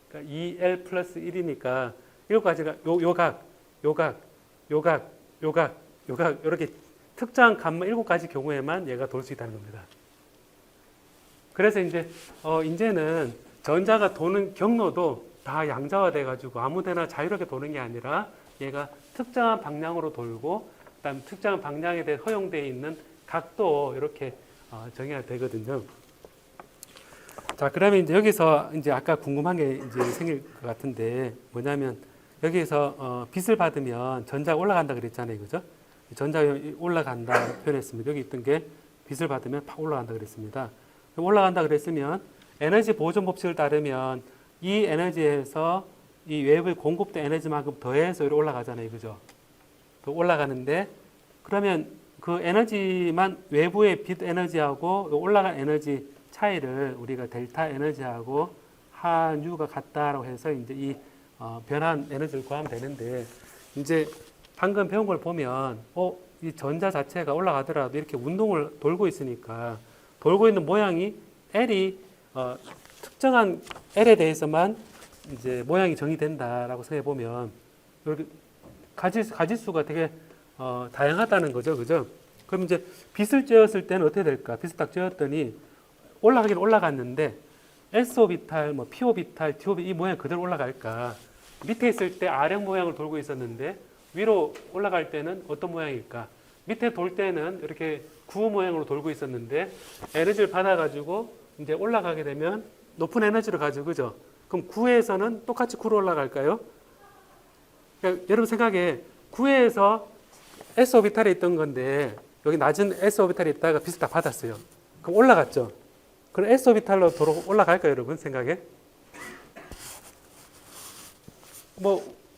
그러니까 2L 플러스 1이니까 7가지가 요각 이렇게 특정한 값만 7가지 경우에만 얘가 돌 수 있다는 겁니다. 그래서 이제는 전자가 도는 경로도 다 양자화돼 가지고 아무데나 자유롭게 도는 게 아니라 얘가 특정한 방향으로 돌고 그다음 특정한 방향에 대해 허용되어 있는 각도 이렇게 정의가 되거든요. 자, 그러면 이제 여기서 이제 아까 궁금한 게 이제 생길 것 같은데 뭐냐면 여기에서 빛을 받으면 전자가 올라간다 그랬잖아요. 그죠? 전자가 올라간다 표현했습니다. 여기 있던 게 빛을 받으면 팍 올라간다 그랬습니다. 올라간다 그랬으면 에너지 보존 법칙을 따르면 이 에너지에서 이 외부에 공급된 에너지만큼 더해서 이렇게 올라가잖아요. 그죠? 또 올라가는데 그러면 그 에너지만 외부의 빛 에너지하고 올라간 에너지 차이를 우리가 델타 에너지하고 한유가 같다라고 해서 이제 이 변한 에너지를 구하면 되는데 이제 방금 배운 걸 보면 이 전자 자체가 올라가더라도 이렇게 운동을 돌고 있으니까 돌고 있는 모양이 L이 특정한 L에 대해서만 이제 모양이 정의된다라고 생각해 보면 이렇게 가지수가 되게 다양하다는 거죠, 그죠? 그럼 이제 빛을 쬐었을 때는 어떻게 될까? 빛을 딱 쬐었더니 올라가긴 올라갔는데 S오비탈, P오비탈, D오비탈 이 모양 그대로 올라갈까? 밑에 있을 때 R형 모양을 돌고 있었는데 위로 올라갈 때는 어떤 모양일까? 밑에 돌 때는 이렇게 구 모양으로 돌고 있었는데 에너지를 받아가지고 이제 올라가게 되면 높은 에너지를 가지고 그죠? 그럼 9에서는 똑같이 9로 올라갈까요? 그러니까 여러분 생각에 9에서 S오비탈에 있던 건데 여기 낮은 S오비탈에 있다가 빛을 다 받았어요. 그럼 올라갔죠? 그럼 S오비탈로 올라갈까요, 여러분 생각에?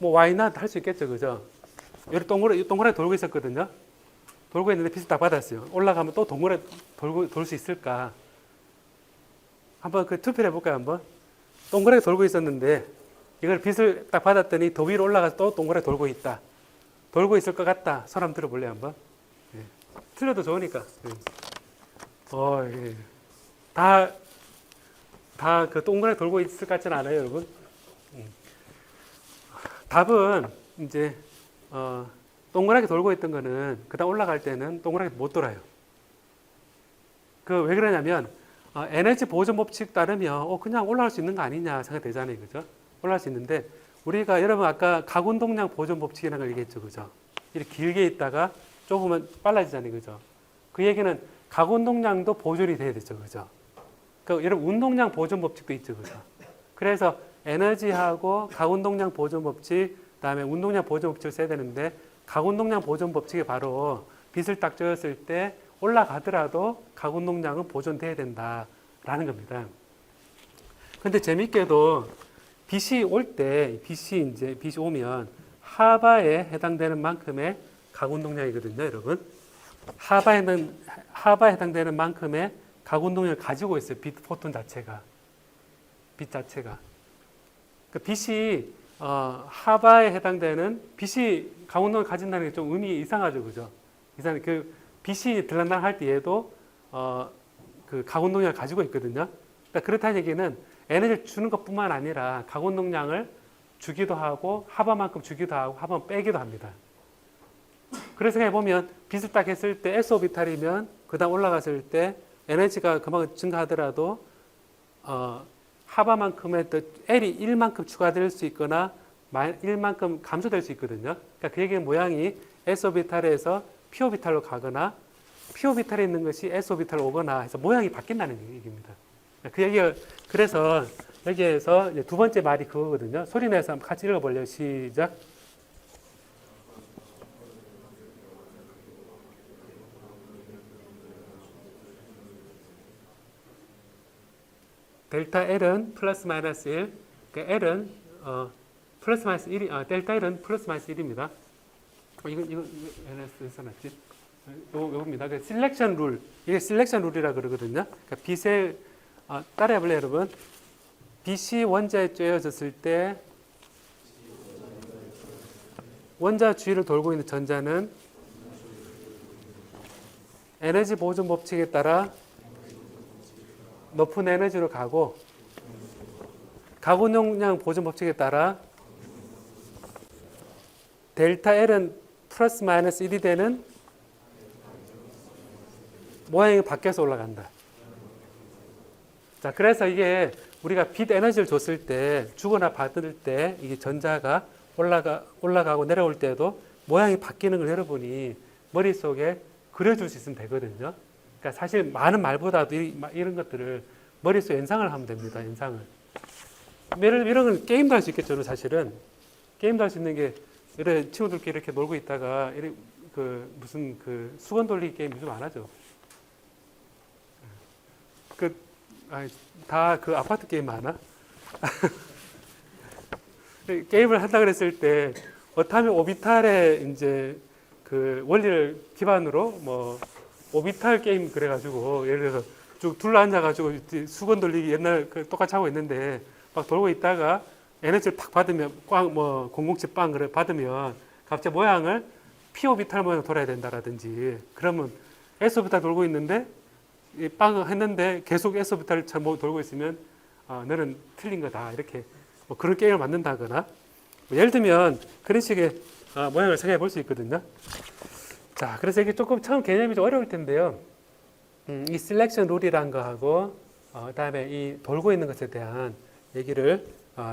why not 할 수 있겠죠, 그죠? 여기 동그랗게 돌고 있었거든요. 돌고 있는데 빛을 딱 받았어요. 올라가면 또 동그랗게 돌 수 있을까? 한번 그 투표를 해볼까요, 한번? 동그랗게 돌고 있었는데 이걸 빛을 딱 받았더니 더 위로 올라가서 또 동그랗게 돌고 있다. 돌고 있을 것 같다. 손 한번 들어볼래요, 한번? 예. 틀려도 좋으니까. 예. 예. 다 그 동그랗게 돌고 있을 것 같지는 않아요, 여러분? 답은 이제 동그랗게 돌고 있던 거는 그다음 올라갈 때는 동그랗게 못 돌아요. 그 왜 그러냐면 에너지 보존 법칙 따르면 그냥 올라갈 수 있는 거 아니냐 생각되잖아요, 그죠? 올라갈 수 있는데 우리가 여러분 아까 가운동량 보존 법칙이라는 걸 얘기했죠, 그죠? 이렇게 길게 있다가 조금은 빨라지잖아요, 그죠? 그 얘기는 가운동량도 보존이 돼야 되죠, 그죠? 그 여러분 운동량 보존 법칙도 있죠, 그죠? 그래서 에너지하고 가운동량 보존 법칙, 그다음에 운동량 보존 법칙을 써야 되는데 가운동량 보존 법칙이 바로 빛을 딱 쬐었을 때 올라가더라도 가운동량은 보존돼야 된다라는 겁니다. 근데 재밌게도 빛이 올 때, 빛이 오면 하바에 해당되는 만큼의 가운동량이거든요, 여러분. 하바에 해당되는 만큼의 가운동량을 가지고 있어요, 포톤 자체가. 빛 자체가. 그 빛이 하바에 해당되는 빛이 가운동을 가진다는 게 좀 의미 이상하죠, 그죠? 이상 그 빛이 들락날락할 때 얘도 그 가운동량을 가지고 있거든요. 그러니까 그렇다는 얘기는 에너지를 주는 것뿐만 아니라 가운동량을 주기도 하고 하바만큼 주기도 하고 하바만 빼기도 합니다. 그래서 해보면 빛을 딱 했을 때 S오비탈이면 그다음 올라갔을 때 에너지가 그만큼 증가하더라도 하바만큼의 L이 1만큼 추가될 수 있거나 1만큼 감소될 수 있거든요. 그러니까 그 얘기의 모양이 S오비탈에서 P오비탈로 가거나 P오비탈에 있는 것이 S오비탈로 오거나 해서 모양이 바뀐다는 얘기입니다. 그 얘기가 그래서 여기에서 이제 두 번째 말이 그거거든요. 소리 내서 한번 같이 읽어볼래요? 시작. 델타 L은 플러스 마이너스 1, 그러니까 L은 플러스 마이너스 1이, 델타 L은 플러스 마이너스 1입니다. 이거 써놨지? 요겁니다. 그 셀렉션 룰, 이게 셀렉션 룰이라 그러거든요. 그러니까 빛에 따라해볼래요, 여러분? 빛이 원자에 쬐어졌을 때 원자 주위를 돌고 있는 전자는 에너지 보존 법칙에 따라 높은 에너지로 가고 가운동량 보존 법칙에 따라 델타 L은 플러스 마이너스 1이 되는 모양이 바뀌어서 올라간다. 자, 그래서 이게 우리가 빛 에너지를 줬을 때 주거나 받을 때 이게 전자가 올라가고 내려올 때도 모양이 바뀌는 걸 여러분이 머릿속에 그려줄 수 있으면 되거든요. 그러니까 사실 많은 말보다도 이런 것들을 머릿속에 연상을 하면 됩니다. 연상을. 이런 건 게임도 할 수 있겠죠. 사실은 게임도 할 수 있는 게 이런 친구들끼리 이렇게 놀고 있다가 무슨 수건 돌리기 게임 요즘 안 하죠. 다 아파트 게임 하나? 게임을 한다 그랬을 때 어떠하면 오비탈의 이제 그 원리를 기반으로 뭐 오비탈 게임 그래가지고 예를 들어서 쭉 둘러앉아가지고 수건 돌리기 옛날 똑같이 하고 있는데 막 돌고 있다가 에너지를 팍 받으면 뭐 007 빵 그래 받으면 갑자기 모양을 P 오비탈 모양 돌아야 된다라든지 그러면 S 오비탈 돌고 있는데 빵 했는데 계속 S 오비탈을 돌고 있으면 너는 틀린 거다 이렇게 뭐 그런 게임을 만든다거나 뭐 예를 들면 그런 식의 모양을 생각해 볼 수 있거든요. 자, 그래서 이게 조금 처음 개념이 좀 어려울 텐데요. 이 셀렉션 룰이란 거하고 그다음에 이 돌고 있는 것에 대한 얘기를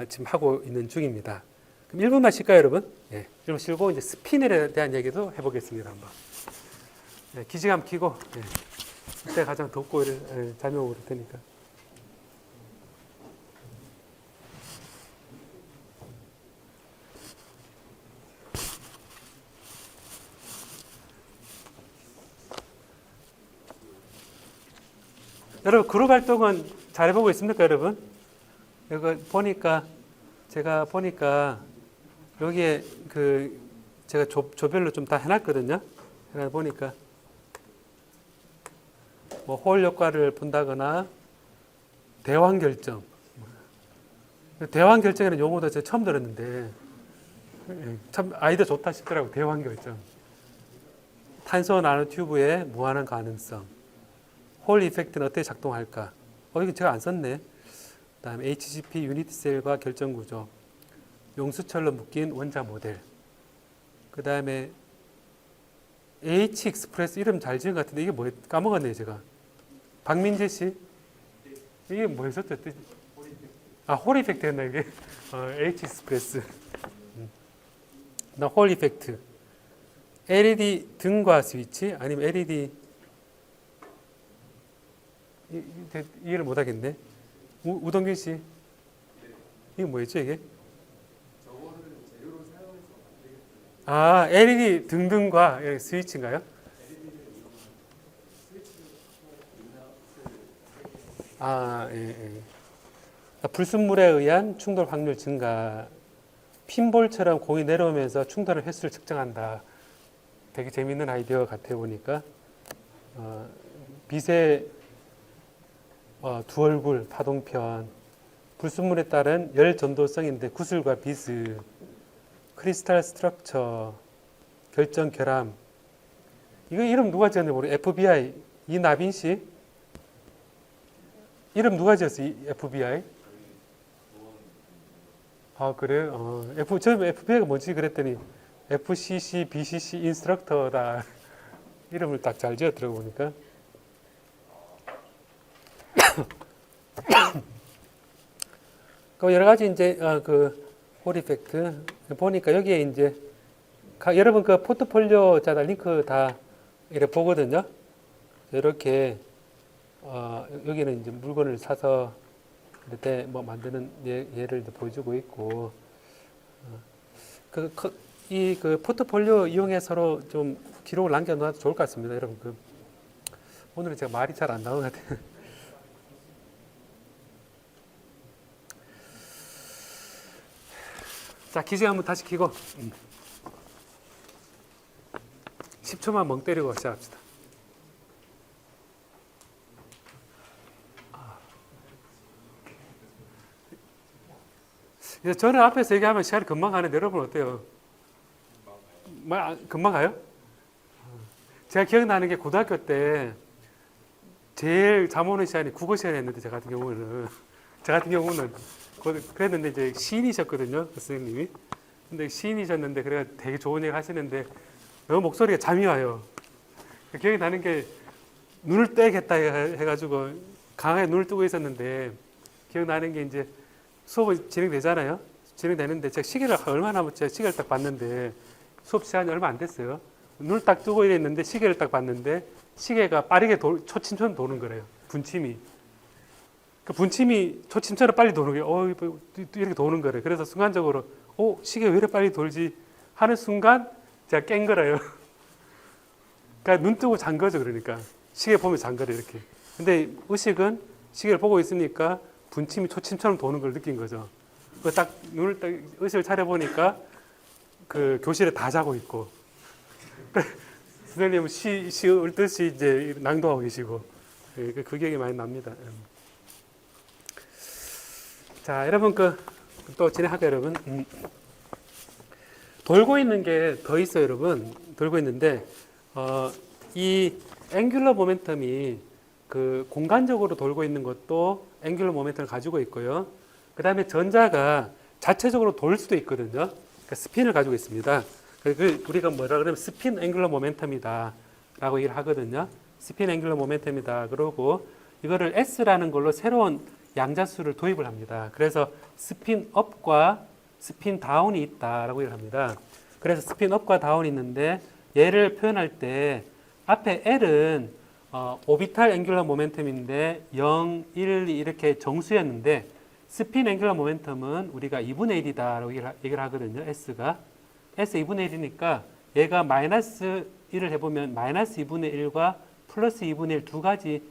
지금 하고 있는 중입니다. 그럼 1분만 쉴까요, 여러분? 예, 1분 쉬고 이제 스피늘에 대한 얘기도 해보겠습니다. 한번. 예, 기지감 키고 예, 그때 가장 덥고 잠이 오고 그럴 테니까. 여러분 그룹 활동은 잘 해보고 있습니까, 여러분? 이거 제가 보니까 여기에 제가 조별로 좀 다 해놨거든요. 해놔 보니까 뭐 홀 효과를 본다거나 대왕 결정. 대왕 결정이라는 용어도 제가 처음 들었는데 참 아이디어 좋다 싶더라고. 대왕 결정. 탄소 나노 튜브의 무한한 가능성. 홀 이펙트는 어떻게 작동할까? 이거 제가 안 썼네. 그다음에 HGP 유니티 셀과 결정 구조, 용수철로 묶인 원자 모델. 그다음에 H 익스프레스 이름 잘 지은 것 같은데 이게 뭐예요? 까먹었네요, 제가. 박민재 씨? 이게 뭐였었죠? 홀 이펙트였나 이게? H 스프레스. 나 홀 이펙트. LED 등과 스위치 아니면 LED 이해를 못하겠네. 우동균 씨, 이게 뭐였죠 이게? LED 등등과 스위치인가요? 예. 불순물에 의한 충돌 확률 증가. 핀볼처럼 공이 내려오면서 충돌의 횟수를 측정한다. 되게 재밌는 아이디어 같아 보니까. 빛의 두 얼굴 파동편, 불순물에 따른 열 전도성인데 구슬과 비스, 크리스탈 스트럭처, 결정 결함. 이거 이름 누가 지었는지 모르겠어요. FBI 이나빈 씨 이름 누가 지었어요? FBI? 그래요? 처음에 FBI가 뭔지 그랬더니 FCC, BCC 인스트럭터다. 이름을 딱 잘 지었더라고 보니까. 그 여러 가지 이제 홀 이펙트 보니까 여기에 이제 여러분 그 포트폴리오 자다 링크 다 이렇게 보거든요. 이렇게 여기는 이제 물건을 사서 이렇게 뭐 만드는 예를 보여주고 있고 그 포트폴리오 이용해 서로 좀 기록을 남겨놔도 좋을 것 같습니다, 여러분. 오늘은 제가 말이 잘 안 나오는 것 같아요. 자, 기계 한번 다시 켜고 10초만 멍 때리고 시작합시다. 저는 앞에서 얘기하면 시간이 금방 가는데 여러분 어때요? 금방 가요? 제가 기억나는 게 고등학교 때 제일 잠 오는 시간이 국어 시간이었는데 제 같은 경우는 그랬는데 이제 시인이셨거든요, 그 선생님이. 근데 시인이셨는데 그래 되게 좋은 얘기 하시는데 너무 목소리가 잠이 와요. 기억이 나는 게 눈을 떼겠다 해가지고 강하게 눈을 뜨고 있었는데 기억나는 게 이제 수업이 진행되잖아요. 진행되는데 제가 시계를 얼마 남았지? 시계를 딱 봤는데 수업 시간이 얼마 안 됐어요. 눈을 딱 뜨고 이랬는데 시계를 딱 봤는데 시계가 빠르게 초침처럼 도는 거래요. 분침이. 그 분침이 초침처럼 빨리 도는 거예요. 이렇게 도는 거래요. 그래서 순간적으로 시계 왜 이렇게 빨리 돌지 하는 순간 제가 깬 거래요. 그러니까 눈 뜨고 잔 거죠. 그러니까 시계 보면 잔 거래요. 이렇게. 근데 의식은 시계를 보고 있으니까 분침이 초침처럼 도는 걸 느낀 거죠. 딱 눈을 딱 의식을 차려 보니까 그 교실에 다 자고 있고 선생님은 시 읊듯이 이제 낭독하고 계시고 그 기억이 많이 납니다. 자, 여러분 또 진행할까요, 여러분? 돌고 있는 게 더 있어요, 여러분. 돌고 있는데 이 앵귤러 모멘텀이 그 공간적으로 돌고 있는 것도 앵귤러 모멘텀을 가지고 있고요. 그 다음에 전자가 자체적으로 돌 수도 있거든요. 그러니까 스핀을 가지고 있습니다. 우리가 뭐라 그러면 스핀 앵귤러 모멘텀이다 라고 얘기를 하거든요. 스핀 앵귤러 모멘텀이다. 그러고 이거를 S라는 걸로 새로운 양자수를 도입을 합니다. 그래서 스핀 업과 스핀 다운이 있다라고 얘기를 합니다. 그래서 스핀 업과 다운이 있는데 얘를 표현할 때 앞에 L은 오비탈 앵귤러 모멘텀인데 0, 1, 2 이렇게 정수였는데 스핀 앵귤러 모멘텀은 우리가 2분의 1이다라고 얘기를 하거든요. S가. S 2분의 1이니까 얘가 마이너스 1을 해보면 마이너스 2분의 1과 플러스 2분의 1 두 가지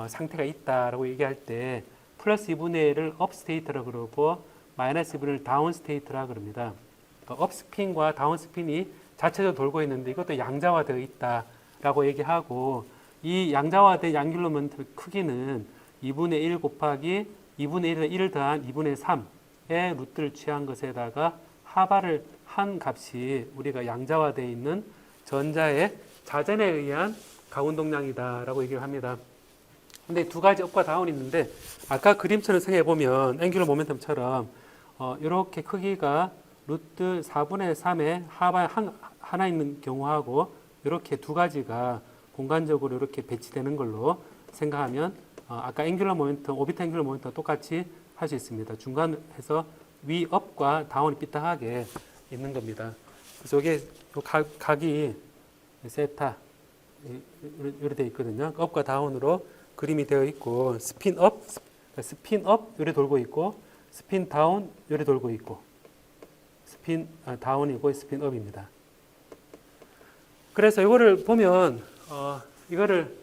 상태가 있다라고 얘기할 때 플러스 2분의 1을 업 스테이트라고 그러고 마이너스 2분의 1 다운 스테이트라고 그럽니다. 업 스핀과 다운 스핀이 자체적으로 돌고 있는데 이것도 양자화되어 있다라고 얘기하고 이 양자화된 앵귤러 모멘텀의 크기는 2분의 1 곱하기 2분의 1에 1을 더한 2분의 3의 루트를 취한 것에다가 하바를 한 값이 우리가 양자화되어 있는 전자의 자전에 의한 가운동량이다라고 얘기를 합니다. 근데 두 가지 업과 다운이 있는데 아까 그림처럼 생각해 보면 앵귤러 모멘텀처럼 이렇게 크기가 루트 4분의 3에 하바 하나 있는 경우하고 이렇게 두 가지가 공간적으로 이렇게 배치되는 걸로 생각하면 아까 앵귤러 모멘텀, 오비탈 앵귤러 모멘텀 똑같이 할 수 있습니다. 중간에서 위 업과 다운이 삐딱하게 있는 겁니다. 그래서 이게 각이 세타 이렇게 되어 있거든요. 업과 다운으로 그림이 되어 있고 스핀 업 이렇게 돌고 있고 스핀 다운 이렇게 돌고 있고 스핀 다운이고 스핀 업입니다. 그래서 이거를 보면 이거를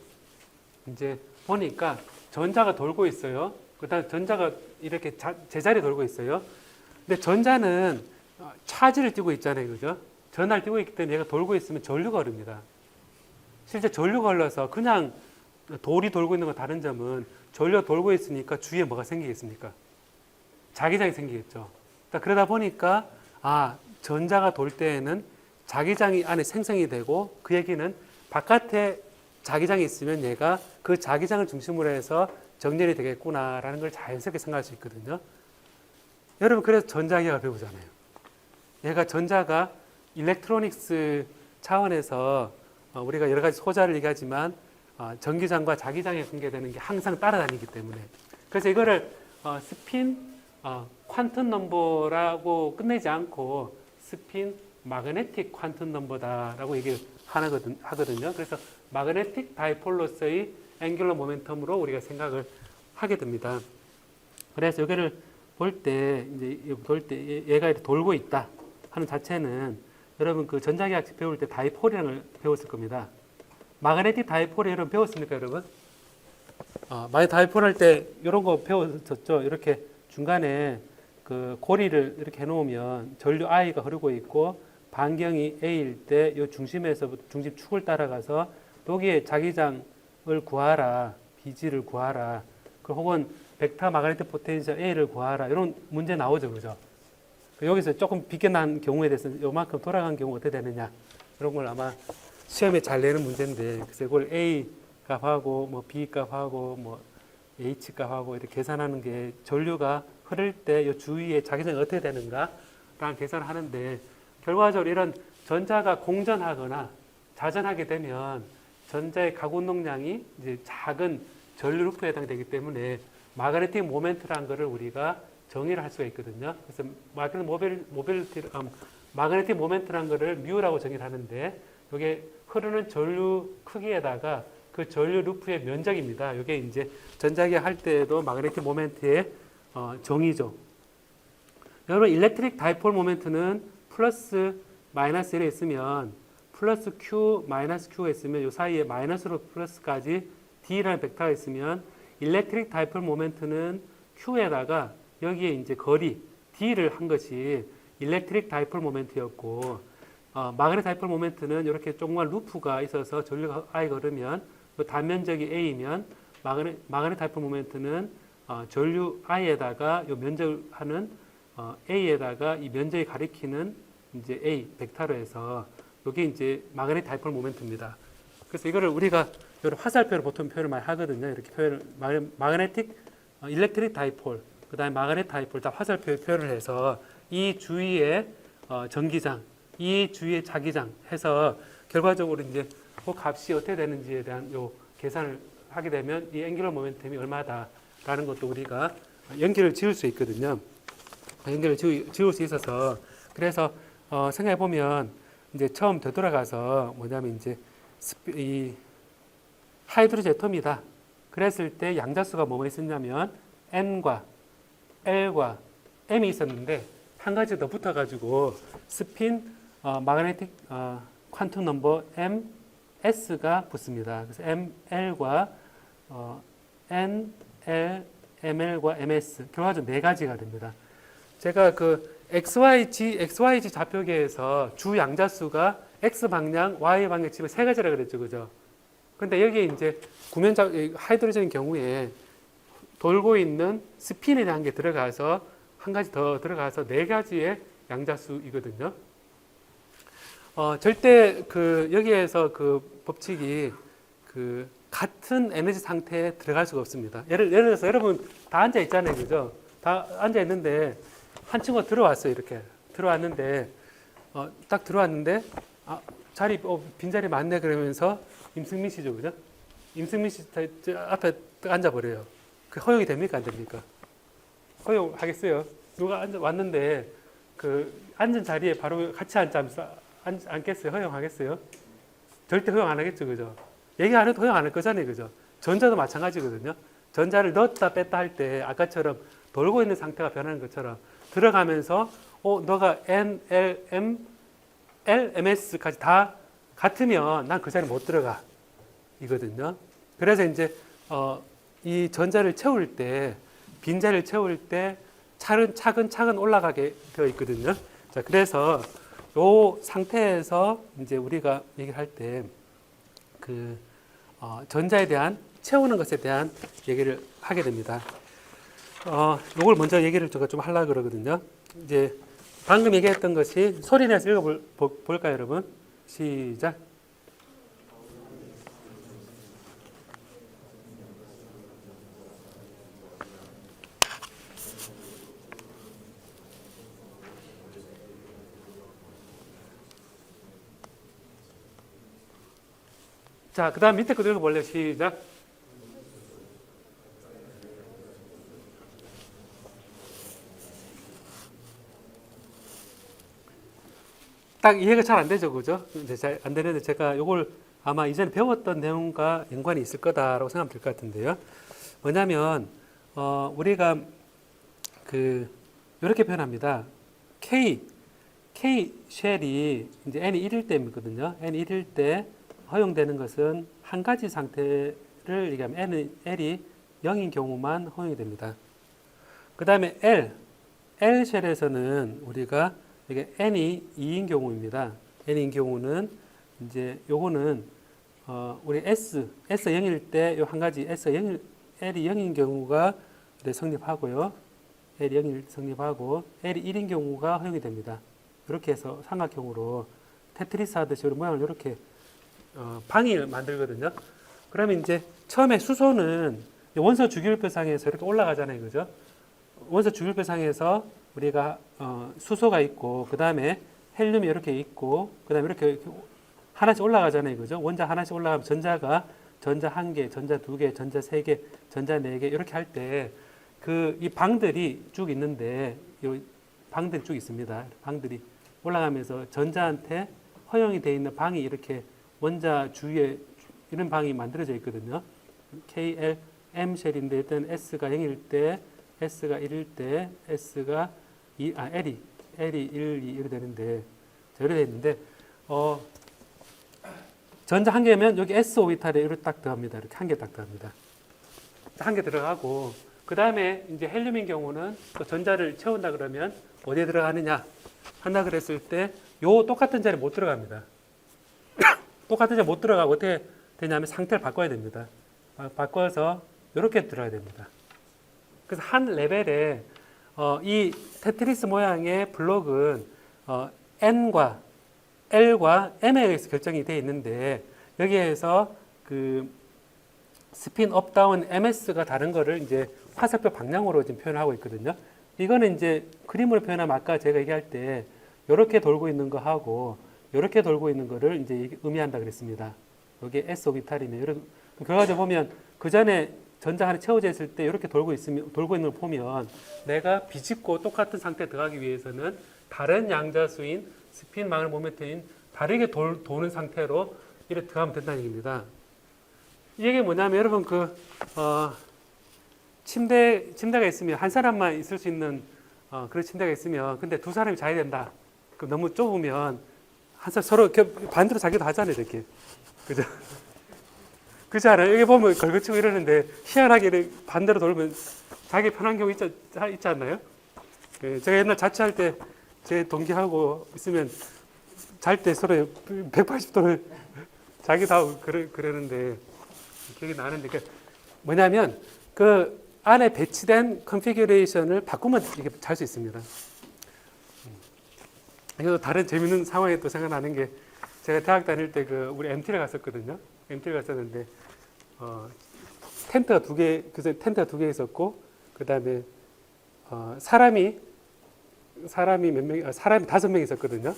이제 보니까 전자가 돌고 있어요. 그다음 전자가 이렇게 제자리 돌고 있어요. 근데 전자는 차지를 띠고 있잖아요, 그죠? 전하를 띠고 있기 때문에 얘가 돌고 있으면 전류가 흐릅니다. 실제 전류가 흘러서 그냥 돌이 돌고 있는 거 다른 점은 전류가 돌고 있으니까 주위에 뭐가 생기겠습니까? 자기장이 생기겠죠. 그러다 보니까 전자가 돌 때에는 자기장이 안에 생성이 되고 그 얘기는 바깥에 자기장이 있으면 얘가 그 자기장을 중심으로 해서 정렬이 되겠구나라는 걸 자연스럽게 생각할 수 있거든요. 여러분 그래서 전자기학을 배우잖아요. 얘가 전자가 일렉트로닉스 차원에서 우리가 여러 가지 소자를 얘기하지만 전기장과 자기장에 관계되는 게 항상 따라다니기 때문에 그래서 이거를 스핀 퀀텀 넘버라고 끝내지 않고 스핀 마그네틱 퀀텀 넘버다라고 얘기를 하거든요. 그래서 마그네틱 다이폴로스의 앵귤러 모멘텀으로 우리가 생각을 하게 됩니다. 그래서 여기를 볼 때 얘가 이렇게 돌고 있다 하는 자체는 여러분 그 전자기학 배울 때 다이폴이라는 걸 배웠을 겁니다. 마그네틱 다이폴 여러분 배웠습니까, 여러분? 마그네틱 다이폴 할 때 이런 거 배웠었죠. 이렇게 중간에 그 고리를 이렇게 해놓으면 전류 I가 흐르고 있고 반경이 A일 때 이 중심에서부터 중심 축을 따라가서 여기에 자기장을 구하라, BG를 구하라, 그 혹은 벡터 마그네틱 포텐셜 A를 구하라 이런 문제 나오죠, 그죠? 여기서 조금 비껴난 경우에 대해서 요만큼 돌아간 경우 어떻게 되느냐 이런 걸 아마 시험에 잘 내는 문제인데 그래서 이걸 A 값하고 뭐 B 값하고 뭐 H 값하고 이렇게 계산하는 게 전류가 흐를 때 이 주위에 자기장이 어떻게 되는가라는 계산을 하는데 결과적으로 이런 전자가 공전하거나 자전하게 되면 전자의 가구 운동량이 이제 작은 전류 루프에 해당되기 때문에 마그네틱 모멘트라는 것을 우리가 정의를 할 수가 있거든요. 그래서 마그네틱 모멘트라는 것을 뮤라고 정의를 하는데 이게 흐르는 전류 크기에다가 그 전류 루프의 면적입니다. 이게 이제 전자기학 할 때도 마그네틱 모멘트의 정의죠. 여러분 일렉트릭 다이폴 모멘트는 플러스 마이너스 1에 있으면 플러스 Q 마이너스 Q가 있으면 이 사이에 마이너스로 플러스까지 D라는 벡터가 있으면 일렉트릭 다이폴 모멘트는 Q에다가 여기에 이제 거리 D를 한 것이 일렉트릭 다이폴 모멘트였고 마그네틱 다이폴 모멘트는 이렇게 조그만 루프가 있어서 전류가 I가 흐르면 단면적이 A이면 마그네틱 다이폴 모멘트는 전류 I에다가 이 면적을 하는 A에다가 이 면적이 가리키는 이제 A 벡터로 해서 이게 이제 마그네틱 다이폴 모멘트입니다. 그래서 이거를 우리가 여러 화살표로 보통 표현을 많이 하거든요. 이렇게 표현을 마그네틱 일렉트릭 다이폴 그다음에 마그네틱 다이폴 다 화살표 표현을 해서 이 주위에 전기장, 이 주위에 자기장 해서 결과적으로 이제 그 값이 어떻게 되는지에 대한 요 계산을 하게 되면 이 앵귤러 모멘텀이 얼마다라는 것도 우리가 연결을 지을 수 있거든요. 연결을 지을 수 있어서 그래서 생각해 보면 이제 처음 되돌아가서 뭐냐면 이제 이 하이드로젠 애톰이다. 그랬을 때 양자수가 뭐뭐 있었냐면 N과 L과 M이 있었는데 한 가지 더 붙어가지고 스핀 마그네틱 퀀텀 넘버 MS가 붙습니다. 그래서 ML과 N, L, ML과 MS 결과적으로 네 가지가 됩니다. 제가 그 XYG 좌표계에서 주 양자수가 X 방향, Y 방향 치면 세 가지라 그랬죠, 그죠? 근데 여기에 이제 하이드로젠 경우에 돌고 있는 스핀에 대한 게 들어가서 한 가지 더 들어가서 네 가지의 양자수이거든요. 절대 여기에서 그 법칙이 같은 에너지 상태에 들어갈 수가 없습니다. 예를 들어서 여러분 다 앉아 있잖아요, 그죠? 다 앉아 있는데 한 친구가 들어왔어요, 이렇게 들어왔는데 딱 들어왔는데 빈자리 많네 그러면서 임승민 씨죠, 그죠? 임승민 씨 저 앞에 딱 앉아버려요. 그 허용이 됩니까? 안 됩니까? 허용하겠어요? 누가 왔는데 그 앉은 자리에 바로 같이 앉겠어요? 허용하겠어요? 절대 허용 안 하겠죠, 그죠? 얘기 안 해도 허용 안 할 거잖아요, 그죠? 전자도 마찬가지거든요. 전자를 넣었다 뺐다 할 때 아까처럼 돌고 있는 상태가 변하는 것처럼 들어가면서 너가 N, L, M, L, MS까지 다 같으면 난 그 자리에 못 들어가 이거든요. 그래서 이제 이 전자를 채울 때 빈자리를 채울 때 차근차근 올라가게 되어 있거든요. 자, 그래서 이 상태에서 이제 우리가 얘기를 할 때 그 전자에 대한 채우는 것에 대한 얘기를 하게 됩니다. 요걸 먼저 얘기를 제가 좀 하려고 그러거든요. 이제 방금 얘기했던 것이 소리 내서 읽어볼까요, 여러분? 시작. 자, 그 다음 밑에 거 읽어볼래요? 시작. 딱 이해가 잘 안 되죠, 그죠? 잘 안 되는데 제가 이걸 아마 이전에 배웠던 내용과 연관이 있을 거다라고 생각하면 될 것 같은데요. 뭐냐면 우리가 이렇게 표현합니다. K 쉘이 이제 n이 1일 때거든요. n이 1일 때 허용되는 것은 한 가지 상태를 얘기하면 L이 0인 경우만 허용이 됩니다. 그 다음에 L 쉘에서는 우리가 이게 n이 2인 경우입니다. n인 경우는 이제 요거는 우리 S 0일 때 요 한 가지 L이 0인 경우가 성립하고요. L이 0일 성립하고 L이 1인 경우가 허용이 됩니다. 이렇게 해서 삼각형으로 테트리스 하듯이 모양을 이렇게 방위를 만들거든요. 그러면 이제 처음에 수소는 원소 주기율표상에서 이렇게 올라가잖아요, 그죠? 원소 주기율표상에서 우리가 수소가 있고 그 다음에 헬륨이 이렇게 있고 그 다음에 이렇게 하나씩 올라가잖아요, 그죠? 원자 하나씩 올라가면 전자가 전자 1개, 전자 2개, 전자 3개, 전자 4개 이렇게 할 때 이 방들이 쭉 있는데 이 방들이 쭉 있습니다. 방들이 올라가면서 전자한테 허용이 되어 있는 방이 이렇게 원자 주위에 이런 방이 만들어져 있거든요. KL, M 쉘인데 일단 S가 0일 때, S가 1일 때, S가 L이 1, 2 이렇게 되는데, 이렇게 되는데, 전자 한 개면 여기 S 오비탈에 이렇게 딱 들어갑니다. 이렇게 한 개 딱 들어갑니다. 한 개 들어가고, 그 다음에 이제 헬륨인 경우는 또 전자를 채운다 그러면 어디에 들어가느냐 한다 그랬을 때, 요 똑같은 자리에 못 들어갑니다. 똑같은 자리에 못 들어가고 어떻게 되냐면 상태를 바꿔야 됩니다. 바꿔서 이렇게 들어야 됩니다. 그래서 한 레벨에 이 테트리스 모양의 블록은 N과 L과 M에 의해서 결정이 되어 있는데 여기에서 그 스핀 업 다운 MS가 다른 거를 이제 화살표 방향으로 지금 표현하고 있거든요. 이거는 이제 그림으로 표현하면 아까 제가 얘기할 때 이렇게 돌고 있는 거 하고 이렇게 돌고 있는 거를 이제 의미한다 그랬습니다. 여기 S 오비탈이면 결과적으로 보면 그 전에 전자 하나 채워져 있을 때 이렇게 돌고 있는 걸 보면 내가 비집고 똑같은 상태에 들어가기 위해서는 다른 양자수인 스핀 마그넷 모멘트인 다르게 도는 상태로 이렇게 들어가면 된다는 얘기입니다. 이게 뭐냐면 여러분 침대가 있으면 한 사람만 있을 수 있는 그런 침대가 있으면 근데 두 사람이 자야 된다. 그럼 너무 좁으면 한 사람 서로 반대로 자기도 하잖아요, 이렇게. 그죠? 그렇지 않아요? 여기 보면 걸거치고 이러는데 희한하게 반대로 돌면 자기 편한 경우 있지 않나요? 제가 옛날 자취할 때 제 동기하고 있으면 잘 때 서로 180도를 자기도 하고 그러는데 기억이 나는데 뭐냐면 그 안에 배치된 컨피규레이션을 바꾸면 이게 잘 수 있습니다. 이거 다른 재밌는 상황이 또 생각나는 게 제가 대학 다닐 때 우리 MT를 갔었거든요. MT를 갔었는데 텐트가 두 개 있었고 그 다음에 사람이 5명 있었거든요.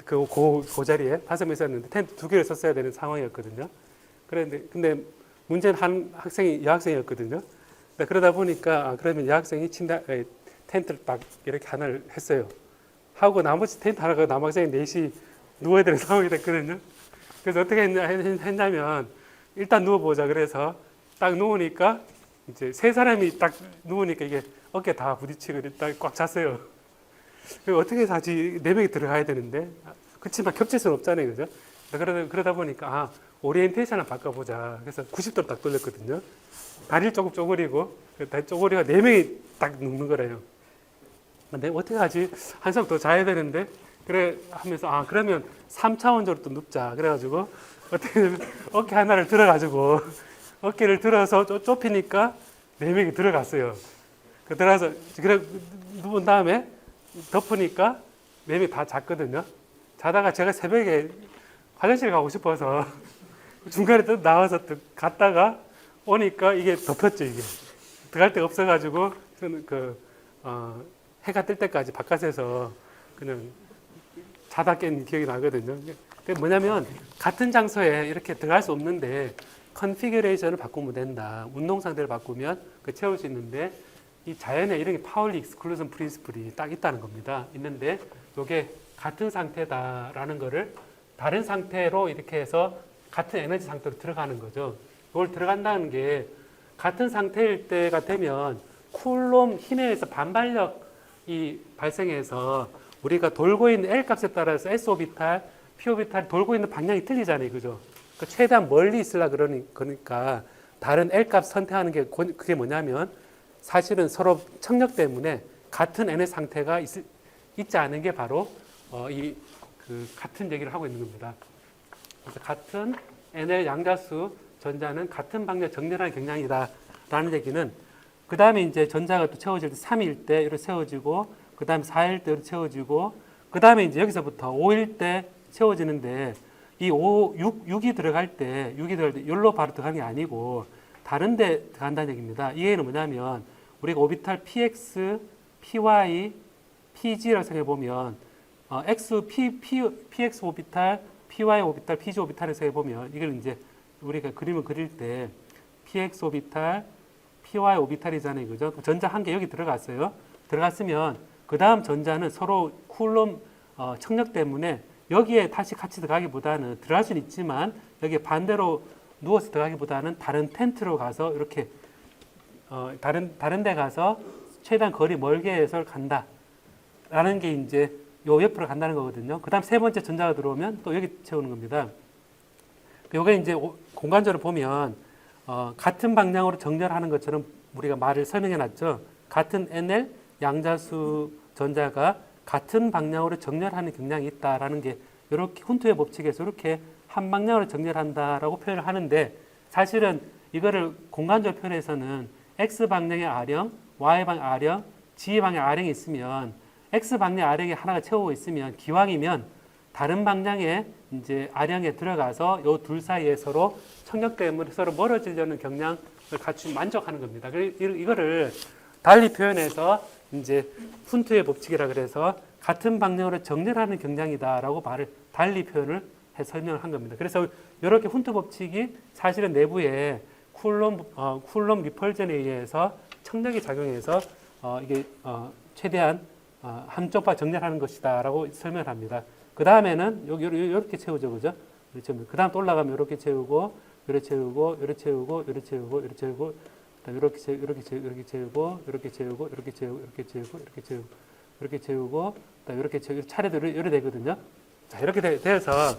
그 자리에 5명 있었는데 텐트 2개를 썼어야 되는 상황이었거든요. 근데 문제는 한 학생이 여학생이었거든요. 그러다 보니까 그러면 여학생이 텐트를 딱 이렇게 하나를 했어요. 하고 나머지 텐트 하나가 남학생이 넷이 누워야 되는 상황이 됐거든요. 그래서 어떻게 했냐면 일단 누워보자 그래서 딱 누우니까 이제 세 사람이 딱 누우니까 이게 어깨 다 부딪히고 딱 꽉 찼어요. 어떻게 사지? 네 명이 들어가야 되는데 그렇지만 겹칠 수는 없잖아요, 그죠? 그러다 보니까 오리엔테이션을 바꿔보자. 그래서 90도로 딱 돌렸거든요. 다리를 조금 쪼그리고 다리 쪼그리가 네 명이 딱 눕는 거래요. 근데 어떻게 하지? 한 사람 더 자야 되는데 그래 하면서 그러면 3차원적으로 또 눕자. 그래가지고 어떻게 어깨 하나를 들어가지고 어깨를 들어서 좁히니까 네 명이 들어갔어요. 들어가서 그래 누운 다음에 덮으니까 네 명이 다 잤거든요. 자다가 제가 새벽에 화장실 가고 싶어서 중간에 또 나와서 또 갔다가 오니까 이게 덮였죠. 이게 들어갈 데가 없어가지고 저는 해가 뜰 때까지 바깥에서 그냥 자다 깬 기억이 나거든요. 그게 뭐냐면 같은 장소에 이렇게 들어갈 수 없는데 컨피규레이션을 바꾸면 된다. 운동 상태를 바꾸면 채울 수 있는데 이 자연에 이런 게 파울리 익스클루전 프린시플이 딱 있다는 겁니다. 있는데 이게 같은 상태다라는 거를 다른 상태로 이렇게 해서 같은 에너지 상태로 들어가는 거죠. 이걸 들어간다는 게 같은 상태일 때가 되면 쿨롬 힘에 의해서 반발력이 발생해서 우리가 돌고 있는 L 값에 따라서 S 오비탈, P 오비탈이 돌고 있는 방향이 틀리잖아요. 그죠? 최대한 멀리 있으려 그러니까 다른 L 값 선택하는 게 그게 뭐냐면 사실은 서로 청력 때문에 같은 N의 상태가 있지 않은 게 바로 같은 얘기를 하고 있는 겁니다. 그래서 같은 NL 양자수 전자는 같은 방향 정렬하는 경향이다라는 얘기는 그 다음에 이제 전자가 또 채워질 때 3일 때 이렇게 채워지고 그 다음에 4일 때 이렇게 채워지고 그 다음에 이제 여기서부터 5일 때 채워지는데 이 6이 들어갈 때 여기로 바로 들어가는 게 아니고 다른 데 들어간다는 얘기입니다. 이 얘기는 뭐냐면 우리가 오비탈 PX, PY, PG라고 생각해 보면 PX 오비탈, PY 오비탈, PG 오비탈에서 해보면 이걸 이제 우리가 그림을 그릴 때 PX 오비탈, PY 오비탈이잖아요. 그죠? 전자 한 개 여기 들어갔어요. 들어갔으면 그 다음 전자는 서로 쿨롬 청력 때문에 여기에 다시 같이 들어가기보다는 들어갈 수는 있지만 여기에 반대로 누워서 들어가기보다는 다른 텐트로 가서 이렇게 다른 데 가서 최대한 거리 멀게 해서 간다. 라는 게 이제 요 옆으로 간다는 거거든요. 그 다음 세 번째 전자가 들어오면 또 여기 채우는 겁니다. 요게 이제 공간적으로 보면 같은 방향으로 정렬하는 것처럼 우리가 말을 설명해 놨죠. 같은 NL 양자수 전자가 같은 방향으로 정렬하는 경향이 있다라는 게 이렇게 훈투의 법칙에서 이렇게 한 방향으로 정렬한다라고 표현을 하는데 사실은 이거를 공간적으로 표현해서는 X 방향의 R형, Y 방향 R형, Z 방향 R형이 있으면 X 방향 R형이 하나가 채우고 있으면 기왕이면 다른 방향의 이제 R형에 들어가서 이 둘 사이에 서로 청력 때문에 서로 멀어지려는 경향을 갖추 만족하는 겁니다. 이거를 달리 표현해서 이제 훈투의 법칙이라 그래서 같은 방향으로 정렬하는 경향이다라고 말을 달리 표현을 해 설명을 한 겁니다. 그래서 이렇게 훈투 법칙이 사실은 내부에 쿨롬 리펄전에 의해서 청력이 작용해서 이게 최대한 한쪽만 정렬하는 것이다라고 설명을 합니다. 그 다음에는 여기 이렇게 채우죠, 그죠? 그 다음 또 올라가면 이렇게 채우고, 이렇게 채우고, 이렇게 채우고, 이렇게 채우고, 이렇게 채우고, 이렇게 채우고, 이렇게 채우고, 이렇게 채우고, 이렇게 채우고, 이렇게 채우고, 이렇게 채우고, 이렇게 채우고, 이렇게 채우고, 차례도 이렇게 되거든요. 자, 이렇게 돼서,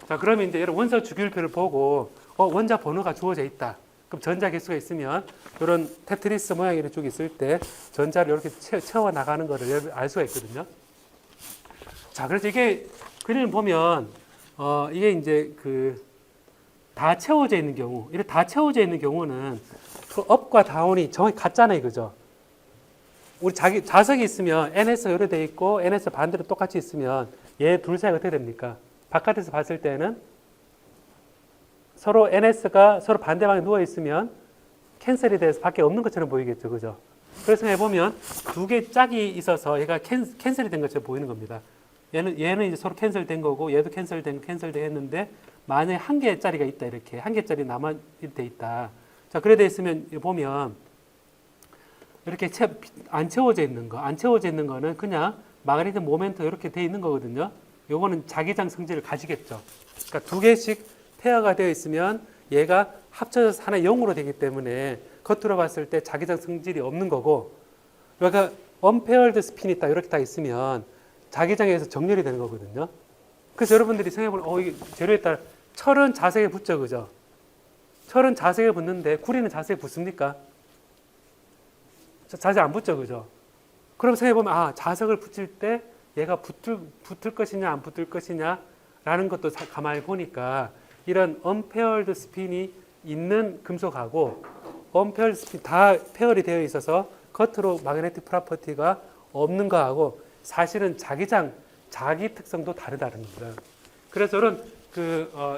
자, 그러면 이제 여러분 원소 주기율표를 보고, 원자 번호가 주어져 있다. 그럼 전자 개수가 있으면, 이런 테트리스 모양이 이렇게 쭉 있을 때, 전자를 이렇게 채워 나가는 거를 알 수가 있거든요. 자, 그래서 이게 그림을 보면, 이게 이제 다 채워져 있는 경우, 이렇게 다 채워져 있는 경우는, 업과 다운이 정확히 같잖아요, 그죠? 우리 자석이 있으면 NS 요래 돼 있고 NS 반대로 똑같이 있으면 얘 둘 사이가 어떻게 됩니까? 바깥에서 봤을 때는 서로 NS가 서로 반대 방향에 누워 있으면 캔슬이 돼서 밖에 없는 것처럼 보이겠죠, 그죠? 그래서 해보면 두 개 짝이 있어서 얘가 캔슬이 된 것처럼 보이는 겁니다. 얘는 이제 서로 캔슬된 거고 얘도 캔슬된 했는데 만약에 한 개짜리가 있다 이렇게 한 개짜리 남아 돼 있다. 자, 그래 돼 있으면 보면 이렇게 안 채워져 있는 거, 안 채워져 있는 거는 그냥 마그네틱 모멘트 이렇게 돼 있는 거거든요. 요거는 자기장 성질을 가지겠죠. 그러니까 두 개씩 페어가 되어 있으면 얘가 합쳐져서 하나의 0으로 되기 때문에 겉으로 봤을 때 자기장 성질이 없는 거고, 그러니까 언페어드 스핀이 딱 이렇게 딱 있으면 자기장에서 정렬이 되는 거거든요. 그래서 여러분들이 생각해보면 이게 재료에 따라 철은 자석에 붙죠, 그죠? 철은 자석에 붙는데 구리는 자석에 붙습니까? 자석에 안 붙죠, 그죠? 그럼 생각해보면 자석을 붙일 때 얘가 붙을 것이냐 안 붙을 것이냐 라는 것도 가만히 보니까 이런 언페어드 스핀이 있는 금속하고 언페어드 스핀 다 페어리 되어 있어서 겉으로 마그네틱 프로퍼티가 없는 거하고 사실은 자기 특성도 다르다는 겁니다. 그래서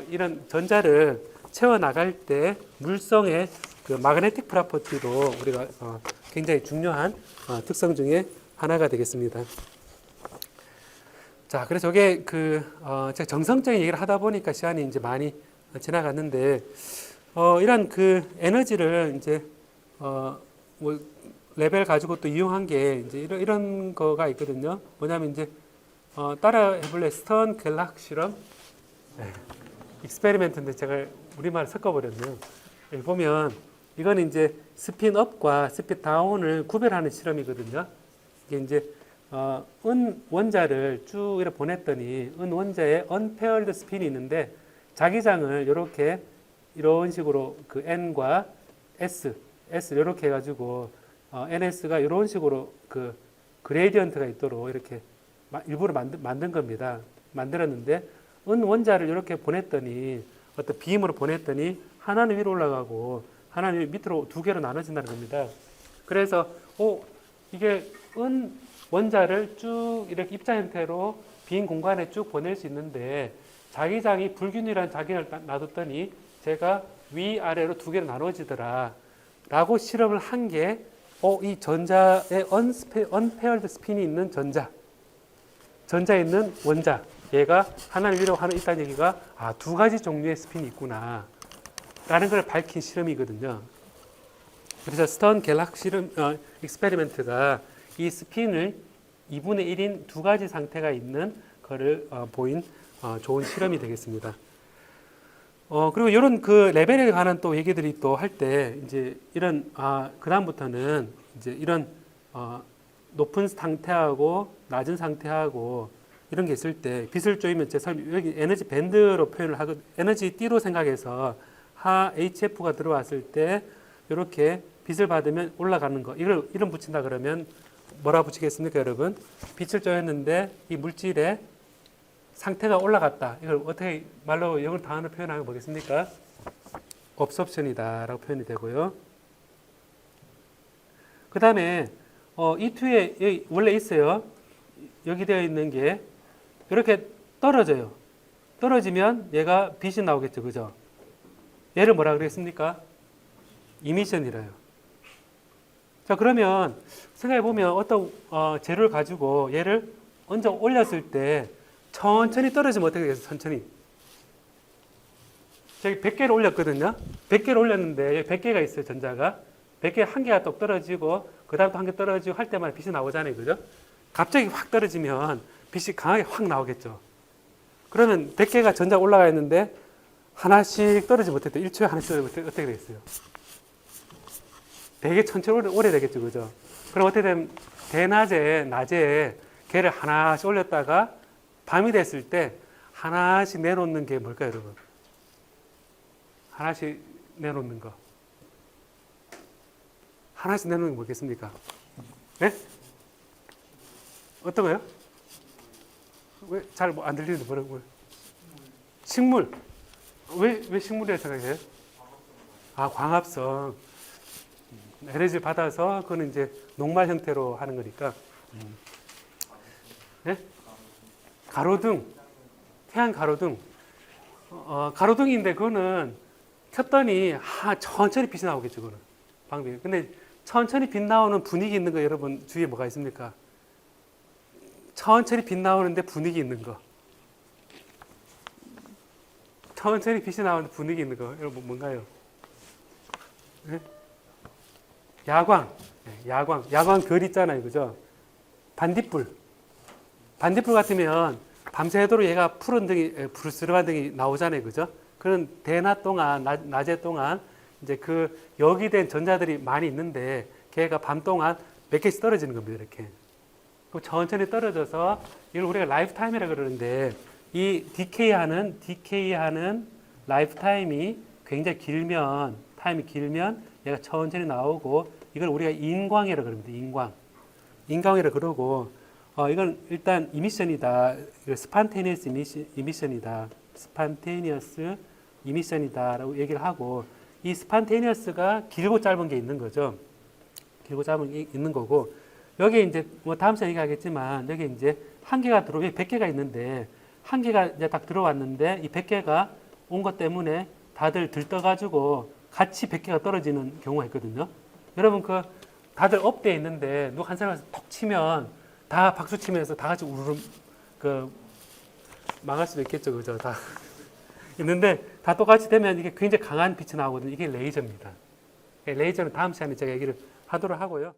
이런 전자를 채워 나갈 때 물성의 그 마그네틱 프로퍼티도 우리가 굉장히 중요한 특성 중에 하나가 되겠습니다. 자, 그래서 이게 제가 정성적인 얘기를 하다 보니까 시간이 이제 많이 지나갔는데, 이런 그 에너지를 이제 뭐 레벨 가지고 또 이용한 게 이제 이런 거가 있거든요. 뭐냐면 이제 따라 해볼래? 스턴 갤락 실험? 네. 익스페리멘트인데 제가 우리말 섞어버렸네요. 여기 보면 이거는 이제 스핀업과 스핀다운을 구별하는 실험이거든요. 이게 이제 은 원자를 쭉 이렇게 보냈더니 은 원자에 언페어드 스핀이 있는데 자기장을 이런 식으로 그 N과 S 이렇게 해가지고 NS가 이런 식으로 그 그레이디언트가 있도록 이렇게 일부러 만든 겁니다. 만들었는데 은 원자를 이렇게 보냈더니 어떤 빔으로 보냈더니 하나는 위로 올라가고 하나는 밑으로 두 개로 나눠진다는 겁니다. 그래서 이게 은 원자를 쭉 이렇게 입자 형태로 빈 공간에 쭉 보낼 수 있는데 자기장이 불균일한 자기장을 놔뒀더니 제가 위아래로 두 개로 나눠지더라 라고 실험을 한 게 이 전자에 언페어드 스핀이 있는 전자에 있는 원자 얘가 하나를 위로 하나 있다는 얘기가 두 가지 종류의 스핀이 있구나 라는 걸 밝힌 실험이거든요. 그래서 스턴 갤락 실험 익스페리멘트가 이 스핀을 2분의 1인 두 가지 상태가 있는 거를 보인 좋은 실험이 되겠습니다. 그리고 이런 그 레벨에 관한 또 얘기들이 또 할 때 이제 이런 그다음부터는 이제 이런 높은 상태하고 낮은 상태하고 이런 게 있을 때 빛을 쪼이면 여기 에너지 밴드로 표현을 하고 에너지 띠로 생각해서 HF가 들어왔을 때 이렇게 빛을 받으면 올라가는 거 이걸 이름 붙인다 그러면 뭐라 붙이겠습니까, 여러분? 빛을 쪼였는데 이 물질의 상태가 올라갔다. 이걸 어떻게 말로 영어 단어로 표현하면 뭐겠습니까? 업섭션이다 라고 표현이 되고요. 그 다음에 이 뒤에 여기 원래 있어요. 여기 되어 있는 게 이렇게 떨어져요. 떨어지면 얘가 빛이 나오겠죠, 그죠? 얘를 뭐라 그랬습니까? 이미션이라요. 자, 그러면 생각해 보면 어떤 재료를 가지고 얘를 얹어 올렸을 때 천천히 떨어지면 어떻게 되겠어요? 천천히. 저기 100개를 올렸거든요. 100개를 올렸는데 100개가 있어요, 전자가. 100개 한 개가 또 떨어지고 그 다음 또 한 개 떨어지고 할 때마다 빛이 나오잖아요, 그죠? 갑자기 확 떨어지면 빛이 강하게 확 나오겠죠. 그러면 100개가 전자가 올라가 있는데 하나씩 떨어지지 못했대. 1초에 하나씩 떨어지지 못했대. 어떻게 되겠어요? 되게 천천히 오래 되겠죠, 그죠? 그럼 어떻게 되면 낮에 개를 하나씩 올렸다가 밤이 됐을 때 하나씩 내놓는 게 뭘까요, 여러분? 하나씩 내놓는 거. 하나씩 내놓는 게 뭐겠습니까? 네? 어떤 거요? 왜 잘 안 들리는데 뭐라고요? 식물. 왜 식물이라고 생각해요? 광합성. 에너지를 받아서 그거는 이제 녹말 형태로 하는 거니까. 네? 가로등. 태양 가로등. 가로등인데 그거는 켰더니 천천히 빛이 나오겠죠, 그거는. 방법이. 근데 천천히 빛 나오는 분위기 있는 거 여러분 주위에 뭐가 있습니까? 천천히 빛 나오는데 분위기 있는 거. 천천히 빛이 나오는데 분위기 있는 거. 여러분 뭔가요? 예? 야광 글 있잖아요, 그죠? 반딧불 같으면 밤새도록 얘가 푸른 등이, 불스름한 등이 나오잖아요, 그죠? 그런 대낮 동안, 낮에 동안 이제 그 역이된 전자들이 많이 있는데 걔가 밤 동안 몇 개씩 떨어지는 겁니다, 이렇게. 그럼 천천히 떨어져서 이걸 우리가 라이프 타임이라 그러는데 이 디케이하는 라이프 타임이 굉장히 길면 얘가 천천히 나오고 이걸 우리가 인광이라 그럽니다. 인광이라 그러고 이건 일단 이미션이다. 스판테니어스 이미션이다. 스판테니어스 이미션이다라고 얘기를 하고 이 스판테니어스가 길고 짧은 게 있는 거죠. 길고 짧은 게 있는 거고 여기 이제 뭐 다음 시간에 얘기하겠지만 여기 이제 한 개가 들어오면 100개가 있는데 한 개가 이제 딱 들어왔는데 이 100개가 온 것 때문에 다들 들떠가지고 같이 100개가 떨어지는 경우가 있거든요. 여러분 그 다들 업돼 있는데 누가 한 사람이 톡 치면 다 박수 치면서 다 같이 우르르 그 망할 수도 있겠죠, 그죠? 다 있는데 다 똑같이 되면 이게 굉장히 강한 빛이 나오거든요. 이게 레이저입니다. 레이저는 다음 시간에 제가 얘기를 하도록 하고요.